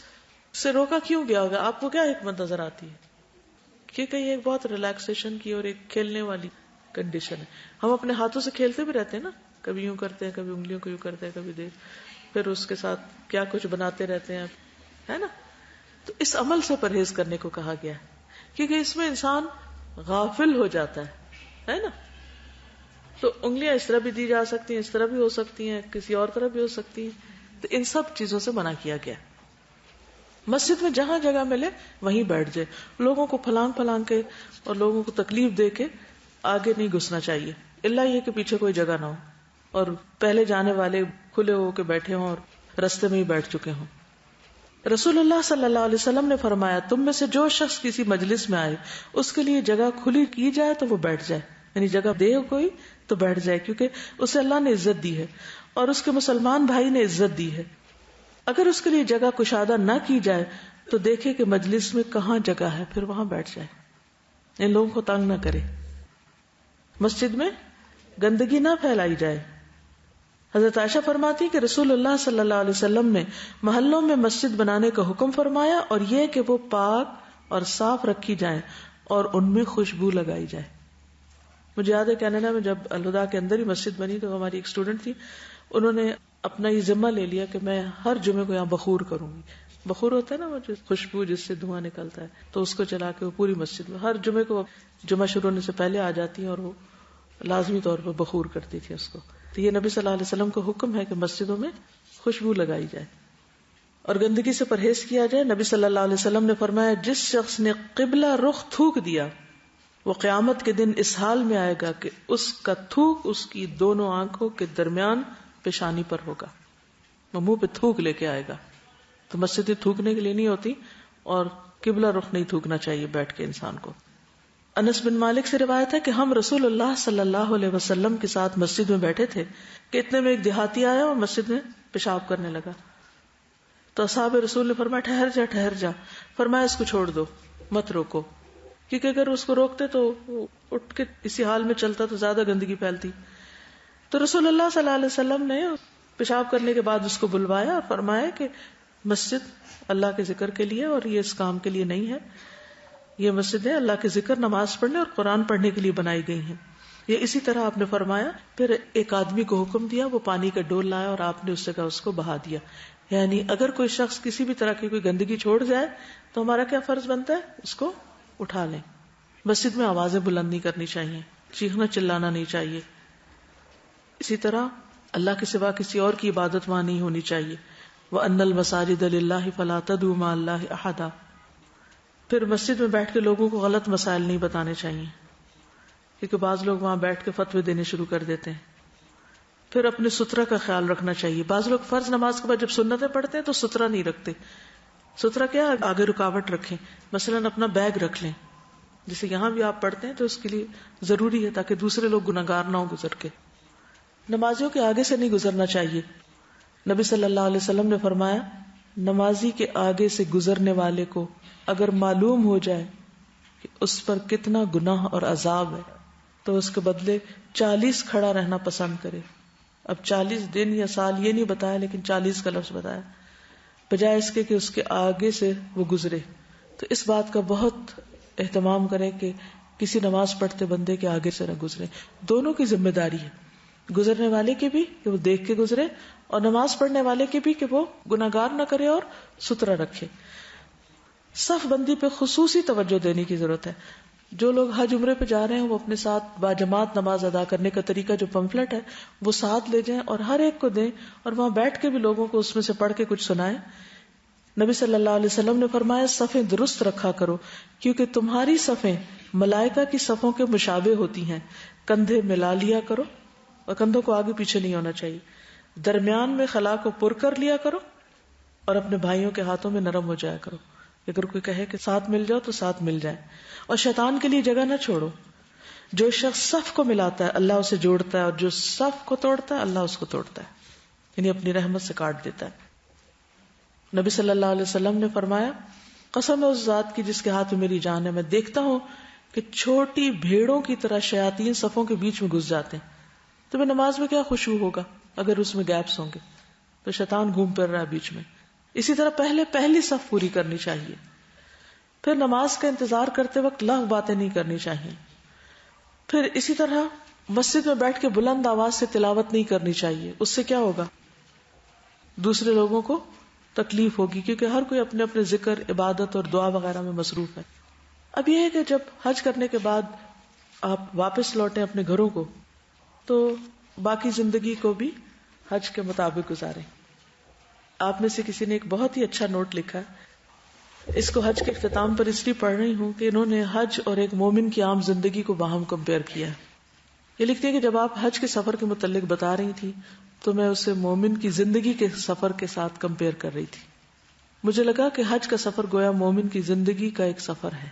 سے روکا کیوں گیا ہوگا؟ آپ کو کیا حکمت نظر آتی ہے؟ کیونکہ یہ ایک بہت ریلیکسیشن کی اور ایک کھیلنے والی کنڈیشن ہے۔ ہم اپنے ہاتھوں سے کھیلتے بھی رہتے ہیں نا، کبھی یوں کرتے ہیں، کبھی انگلیوں کو یوں کرتے ہیں، کبھی پھر اس کے ساتھ کیا کچھ بناتے رہتے ہیں، ہے نا؟ تو اس عمل سے پرہیز کرنے کو کہا گیا ہے کیونکہ اس میں انسان غافل ہو جاتا ہے نا؟ تو انگلیاں اس طرح بھی دی جا سکتی ہیں، اس طرح بھی ہو سکتی ہیں، کسی اور طرح بھی ہو سکتی ہیں، تو ان سب چیزوں سے منع کیا گیا۔ مسجد میں جہاں جگہ ملے وہیں بیٹھ جائے، لوگوں کو پھلانگ کے اور لوگوں کو تکلیف دے کے آگے نہیں گھسنا چاہیے، الا یہ کہ پیچھے کوئی جگہ نہ ہو اور پہلے جانے والے کھلے ہو کے بیٹھے ہوں اور رستے میں ہی بیٹھ چکے ہوں۔ رسول اللہ صلی اللہ علیہ وسلم نے فرمایا تم میں سے جو شخص کسی مجلس میں آئے اس کے لیے جگہ کھلی کی جائے تو وہ بیٹھ جائے، یعنی جگہ دے کوئی تو بیٹھ جائے، کیونکہ اسے اللہ نے عزت دی ہے اور اس کے مسلمان بھائی نے عزت دی ہے۔ اگر اس کے لیے جگہ کشادہ نہ کی جائے تو دیکھے کہ مجلس میں کہاں جگہ ہے، پھر وہاں بیٹھ جائے، ان لوگوں کو تنگ نہ کرے۔ مسجد میں گندگی نہ پھیلائی جائے۔ حضرت عائشہ فرماتی کہ رسول اللہ صلی اللہ علیہ وسلم نے محلوں میں مسجد بنانے کا حکم فرمایا اور یہ کہ وہ پاک اور صاف رکھی جائیں اور ان میں خوشبو لگائی جائے۔ مجھے یاد ہے کینیڈا میں جب الہدا کے اندر ہی مسجد بنی تو ہماری ایک اسٹوڈنٹ تھی، انہوں نے اپنا یہ ذمہ لے لیا کہ میں ہر جمعے کو یہاں بخور کروں گی۔ بخور ہوتا ہے نا وہ جو خوشبو جس سے دھواں نکلتا ہے، تو اس کو چلا کے وہ پوری مسجد میں ہر جمعے کو جمعہ شروع ہونے سے پہلے آ جاتی ہیں اور وہ لازمی طور پر بخور کرتی تھی اس کو۔ تو یہ نبی صلی اللہ علیہ وسلم کا حکم ہے کہ مسجدوں میں خوشبو لگائی جائے اور گندگی سے پرہیز کیا جائے۔ نبی صلی اللہ علیہ وسلم نے فرمایا جس شخص نے قبلہ رخ تھوک دیا وہ قیامت کے دن اس حال میں آئے گا کہ اس کا تھوک اس کی دونوں آنکھوں کے درمیان پیشانی پر ہوگا، وہ منہ پہ تھوک لے کے آئے گا۔ تو مسجدیں تھوکنے کے لیے نہیں ہوتی اور قبلہ رخ نہیں تھوکنا چاہیے بیٹھ کے انسان کو۔ انس بن مالک سے روایت ہے کہ ہم رسول اللہ صلی اللہ علیہ وسلم کے ساتھ مسجد میں بیٹھے تھے کہ اتنے میں ایک دیہاتی آیا اور مسجد میں پیشاب کرنے لگا، تو اصحاب رسول نے فرمایا ٹھہر جا، فرمایا اس کو چھوڑ دو، مت روکو، کیونکہ اگر اس کو روکتے تو وہ اٹھ کے اسی حال میں چلتا تو زیادہ گندگی پھیلتی۔ تو رسول اللہ صلی اللہ علیہ وسلم نے پیشاب کرنے کے بعد اس کو بلوایا اور فرمایا کہ مسجد اللہ کے ذکر کے لیے اور یہ اس کام کے لیے نہیں ہے. یہ مسجدیں اللہ کے ذکر، نماز پڑھنے اور قرآن پڑھنے کے لیے بنائی گئی ہیں. یہ اسی طرح آپ نے فرمایا پھر ایک آدمی کو حکم دیا، وہ پانی کا ڈول لایا اور آپ نے اس سے کہا اس کو بہا دیا. یعنی اگر کوئی شخص کسی بھی طرح کی کوئی گندگی چھوڑ جائے تو ہمارا کیا فرض بنتا ہے؟ اس کو اٹھا لیں. مسجد میں آوازیں بلند نہیں کرنی چاہیے، چیخنا چلانا نہیں چاہیے. اسی طرح اللہ کے سوا کسی اور کی عبادت وہاں نہیں ہونی چاہیے. وَأَنَّ الْمَسَاجِدَ لِلَّهِ فَلَا تَدْعُوا مَعَ اللَّهِ أَحَدًا. پھر مسجد میں بیٹھ کے لوگوں کو غلط مسائل نہیں بتانے چاہیے، کیونکہ بعض لوگ وہاں بیٹھ کے فتوے دینے شروع کر دیتے ہیں. پھر اپنے سترہ کا خیال رکھنا چاہیے. بعض لوگ فرض نماز کے بعد جب سنتیں پڑھتے ہیں تو سترہ نہیں رکھتے. سترہ کیا؟ آگے رکاوٹ رکھیں. مثلاً اپنا بیگ رکھ لیں، جسے یہاں بھی آپ پڑھتے ہیں تو اس کے لیے ضروری ہے تاکہ دوسرے لوگ گناہگار نہ ہوں گزر کے. نمازیوں کے آگے سے نہیں گزرنا چاہیے. نبی صلی اللہ علیہ وسلم نے فرمایا نمازی کے آگے سے گزرنے والے کو اگر معلوم ہو جائے کہ اس پر کتنا گناہ اور عذاب ہے تو اس کے بدلے 40 کھڑا رہنا پسند کرے. اب 40 دن یا سال یہ نہیں بتایا، لیکن 40 کا لفظ بتایا، بجائے اس کے کہ اس کے آگے سے وہ گزرے. تو اس بات کا بہت اہتمام کریں کہ کسی نماز پڑھتے بندے کے آگے سے نہ گزرے. دونوں کی ذمہ داری ہے، گزرنے والے کی بھی کہ وہ دیکھ کے گزرے اور نماز پڑھنے والے کی بھی کہ وہ گناہگار نہ کرے اور سترہ رکھے. صف بندی پہ خصوصی توجہ دینے کی ضرورت ہے. جو لوگ حج عمرے پہ جا رہے ہیں وہ اپنے ساتھ باجماعت نماز ادا کرنے کا طریقہ جو پمفلٹ ہے وہ ساتھ لے جائیں اور ہر ایک کو دیں اور وہاں بیٹھ کے بھی لوگوں کو اس میں سے پڑھ کے کچھ سنائیں. نبی صلی اللہ علیہ وسلم نے فرمایا صفیں درست رکھا کرو کیونکہ تمہاری صفیں ملائکہ کی صفوں کے مشابہ ہوتی ہیں. کندھے ملا لیا کرو اور کندھوں کو آگے پیچھے نہیں ہونا چاہیے. درمیان میں خلا کو پر کر لیا کرو اور اپنے بھائیوں کے ہاتھوں میں نرم ہو جایا کرو. اگر کوئی کہے کہ ساتھ مل جاؤ تو ساتھ مل جائے. اور شیطان کے لیے جگہ نہ چھوڑو. جو شخص صف کو ملاتا ہے اللہ اسے جوڑتا ہے اور جو صف کو توڑتا ہے اللہ اس کو توڑتا ہے، یعنی اپنی رحمت سے کاٹ دیتا ہے. نبی صلی اللہ علیہ وسلم نے فرمایا قسم ہے اس ذات کی جس کے ہاتھ میں میری جان ہے، میں دیکھتا ہوں کہ چھوٹی بھیڑوں کی طرح شیاطین صفوں کے بیچ میں گھس جاتے ہیں. تو میں نماز میں کیا خشوع ہوگا اگر اس میں گیپس ہوں گے؟ تو شیطان گھوم پھر رہا ہے بیچ میں. اسی طرح پہلی صف پوری کرنی چاہیے. پھر نماز کا انتظار کرتے وقت لغو باتیں نہیں کرنی چاہیے. پھر اسی طرح مسجد میں بیٹھ کے بلند آواز سے تلاوت نہیں کرنی چاہیے. اس سے کیا ہوگا؟ دوسرے لوگوں کو تکلیف ہوگی کیونکہ ہر کوئی اپنے اپنے ذکر، عبادت اور دعا وغیرہ میں مصروف ہے. اب یہ ہے کہ جب حج کرنے کے بعد آپ واپس لوٹیں اپنے گھروں کو تو باقی زندگی کو بھی حج کے مطابق گزاریں. آپ میں سے کسی نے ایک بہت ہی اچھا نوٹ لکھا ہے، اس کو حج کے اختتام پر اس لیے پڑھ رہی ہوں کہ انہوں نے حج اور ایک مومن کی عام زندگی کو باہم کمپیئر کیا. یہ لکھتے ہیں کہ جب آپ حج کے سفر کے متعلق بتا رہی تھی تو میں اسے مومن کی زندگی کے سفر کے ساتھ کمپیئر کر رہی تھی. مجھے لگا کہ حج کا سفر گویا مومن کی زندگی کا ایک سفر ہے.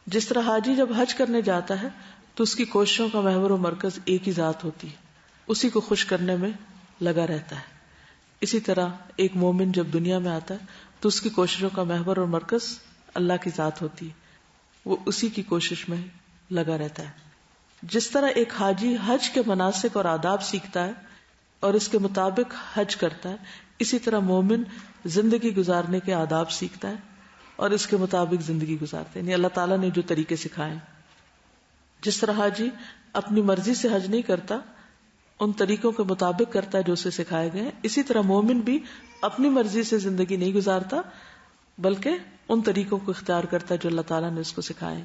جس طرح حاجی جب حج کرنے جاتا ہے تو اس کی کوششوں کا محور و مرکز ایک ہی ذات ہوتی ہے، اسی کو خوش کرنے میں لگا رہتا ہے. اسی طرح ایک مومن جب دنیا میں آتا ہے تو اس کی کوششوں کا محور اور مرکز اللہ کی ذات ہوتی ہے، وہ اسی کی کوشش میں لگا رہتا ہے. جس طرح ایک حاجی حج کے مناسک اور آداب سیکھتا ہے اور اس کے مطابق حج کرتا ہے، اسی طرح مومن زندگی گزارنے کے آداب سیکھتا ہے اور اس کے مطابق زندگی گزارتے ہیں، یعنی اللہ تعالیٰ نے جو طریقے سکھائے. جس طرح حاجی اپنی مرضی سے حج نہیں کرتا، ان طریقوں کے مطابق کرتا ہے جو اسے سکھائے گئے، اسی طرح مومن بھی اپنی مرضی سے زندگی نہیں گزارتا بلکہ ان طریقوں کو اختیار کرتا ہے جو اللہ تعالیٰ نے اس کو سکھائے.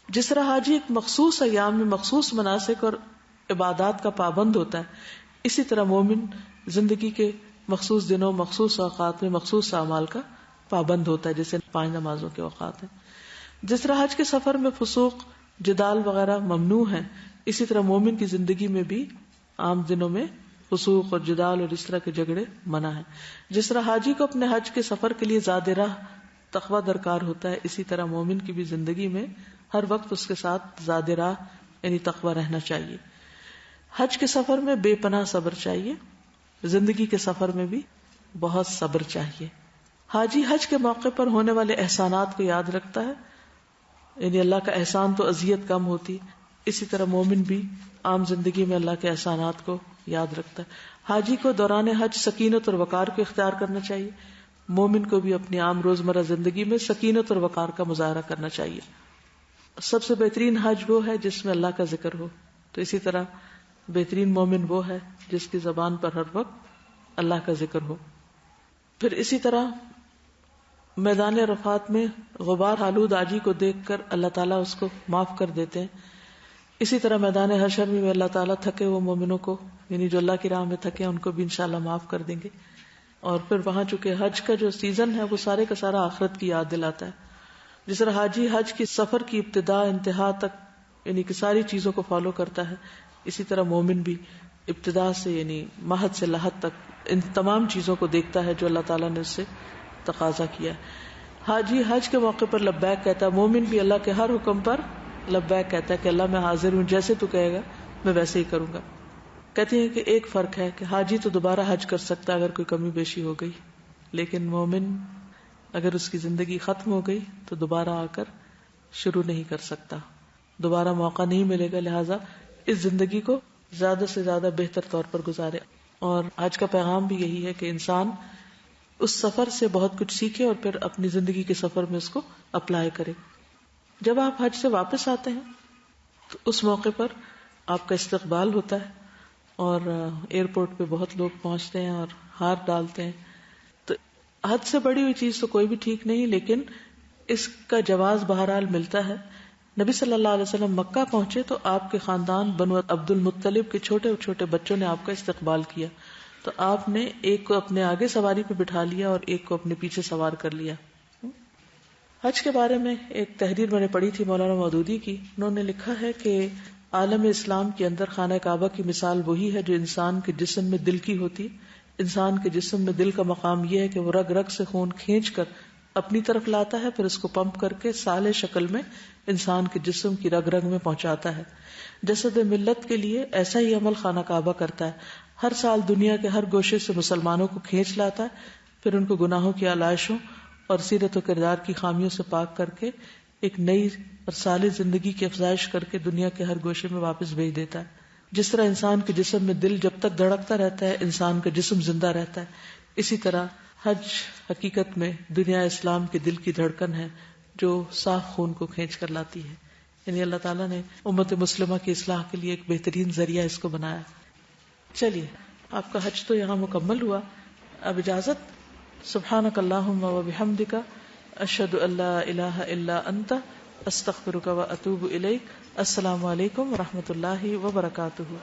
جس طرح حاجی ایک مخصوص ایام میں مخصوص مناسک اور عبادات کا پابند ہوتا ہے، اسی طرح مومن زندگی کے مخصوص دنوں، مخصوص اوقات میں مخصوص اعمال کا پابند ہوتا ہے، جیسے 5 نمازوں کے اوقات ہیں. جس طرح حج کے سفر میں فسوق، جدال وغیرہ ممنوع ہیں، اسی طرح مومن کی زندگی میں بھی عام دنوں میں فسوق اور جدال اور اس طرح کے جھگڑے منع ہیں. جس طرح حاجی کو اپنے حج کے سفر کے لیے زاد راہ تقوی درکار ہوتا ہے، اسی طرح مومن کی بھی زندگی میں ہر وقت اس کے ساتھ زاد راہ یعنی تقوی رہنا چاہیے. حج کے سفر میں بے پناہ صبر چاہیے، زندگی کے سفر میں بھی بہت صبر چاہیے. حاجی حج کے موقع پر ہونے والے احسانات کو یاد رکھتا ہے، یعنی اللہ کا احسان تو اذیت کم ہوتی، اسی طرح مومن بھی عام زندگی میں اللہ کے احسانات کو یاد رکھتا ہے. حاجی کو دوران حج سکینت اور وقار کو اختیار کرنا چاہیے، مومن کو بھی اپنی عام روزمرہ زندگی میں سکینت اور وقار کا مظاہرہ کرنا چاہیے. سب سے بہترین حج وہ ہے جس میں اللہ کا ذکر ہو. تو اسی طرح بہترین مومن وہ ہے جس کی زبان پر ہر وقت اللہ کا ذکر ہو. پھر اسی طرح میدان عرفات میں غبار آلود حاجی کو دیکھ کر اللہ تعالیٰ اس کو معاف کر دیتے ہیں. اسی طرح میدان حشر میں اللہ تعالیٰ تھکے وہ مومنوں کو، یعنی جو اللہ کی راہ میں تھکے ان کو بھی انشاءاللہ معاف کر دیں گے. اور پھر وہاں چونکہ حج کا جو سیزن ہے وہ سارے کا سارا آخرت کی یاد دلاتا ہے. جس طرح حاجی حج کی سفر کی ابتدا انتہا تک یعنی کہ ساری چیزوں کو فالو کرتا ہے، اسی طرح مومن بھی ابتدا سے یعنی مہد سے لحد تک ان تمام چیزوں کو دیکھتا ہے جو اللہ تعالیٰ نے اس سے تقاضا کیا ہے. حاجی حج کے موقع پر لبیک کہتا ہے، مومن بھی اللہ کے ہر حکم پر لبیک کہتا ہے کہ اللہ میں حاضر ہوں، جیسے تو کہے گا میں ویسے ہی کروں گا. کہتے ہیں کہ ایک فرق ہے کہ حاجی تو دوبارہ حج کر سکتا اگر کوئی کمی بیشی ہو گئی، لیکن مومن اگر اس کی زندگی ختم ہو گئی تو دوبارہ آ کر شروع نہیں کر سکتا، دوبارہ موقع نہیں ملے گا. لہٰذا اس زندگی کو زیادہ سے زیادہ بہتر طور پر گزارے. اور آج کا پیغام بھی یہی ہے کہ انسان اس سفر سے بہت کچھ سیکھے اور پھر اپنی زندگی کے سفر میں اس کو اپلائی کرے. جب آپ حج سے واپس آتے ہیں تو اس موقع پر آپ کا استقبال ہوتا ہے اور ایئرپورٹ پہ بہت لوگ پہنچتے ہیں اور ہار ڈالتے ہیں. تو حد سے بڑی ہوئی چیز تو کوئی بھی ٹھیک نہیں، لیکن اس کا جواز بہرحال ملتا ہے. نبی صلی اللہ علیہ وسلم مکہ پہنچے تو آپ کے خاندان بنو عبد المطلب کے چھوٹے چھوٹے بچوں نے آپ کا استقبال کیا. تو آپ نے ایک کو اپنے آگے سواری پہ بٹھا لیا اور ایک کو اپنے پیچھے سوار کر لیا. حج کے بارے میں ایک تحریر میں نے پڑھی تھی مولانا مودودی کی. انہوں نے لکھا ہے کہ عالم اسلام کے اندر خانہ کعبہ کی مثال وہی ہے جو انسان کے جسم میں دل کی ہوتی. انسان کے جسم میں دل کا مقام یہ ہے کہ وہ رگ رگ سے خون کھینچ کر اپنی طرف لاتا ہے، پھر اس کو پمپ کر کے سالے شکل میں انسان کے جسم کی رگ رگ میں پہنچاتا ہے. جسد ملت کے لیے ایسا ہی عمل خانہ کعبہ کرتا ہے. ہر سال دنیا کے ہر گوشے سے مسلمانوں کو کھینچ لاتا ہے، پھر ان کو گناہوں کی آلائشوں اور سیرت و کردار کی خامیوں سے پاک کر کے ایک نئی اور صالح زندگی کی افزائش کر کے دنیا کے ہر گوشے میں واپس بھیج دیتا ہے. جس طرح انسان کے جسم میں دل جب تک دھڑکتا رہتا ہے انسان کا جسم زندہ رہتا ہے، اسی طرح حج حقیقت میں دنیا اسلام کے دل کی دھڑکن ہے جو صاف خون کو کھینچ کر لاتی ہے. یعنی اللہ تعالیٰ نے امت مسلمہ کی اصلاح کے لیے ایک بہترین ذریعہ اس کو بنایا. چلیے آپ کا حج تو یہاں مکمل ہوا. اب اجازت. سبحانک اللہم و بحمدک، اشہد ان لا الہ الا انت، استغفرک و اتوب الیک. السلام علیکم و رحمۃ اللہ وبرکاتہ.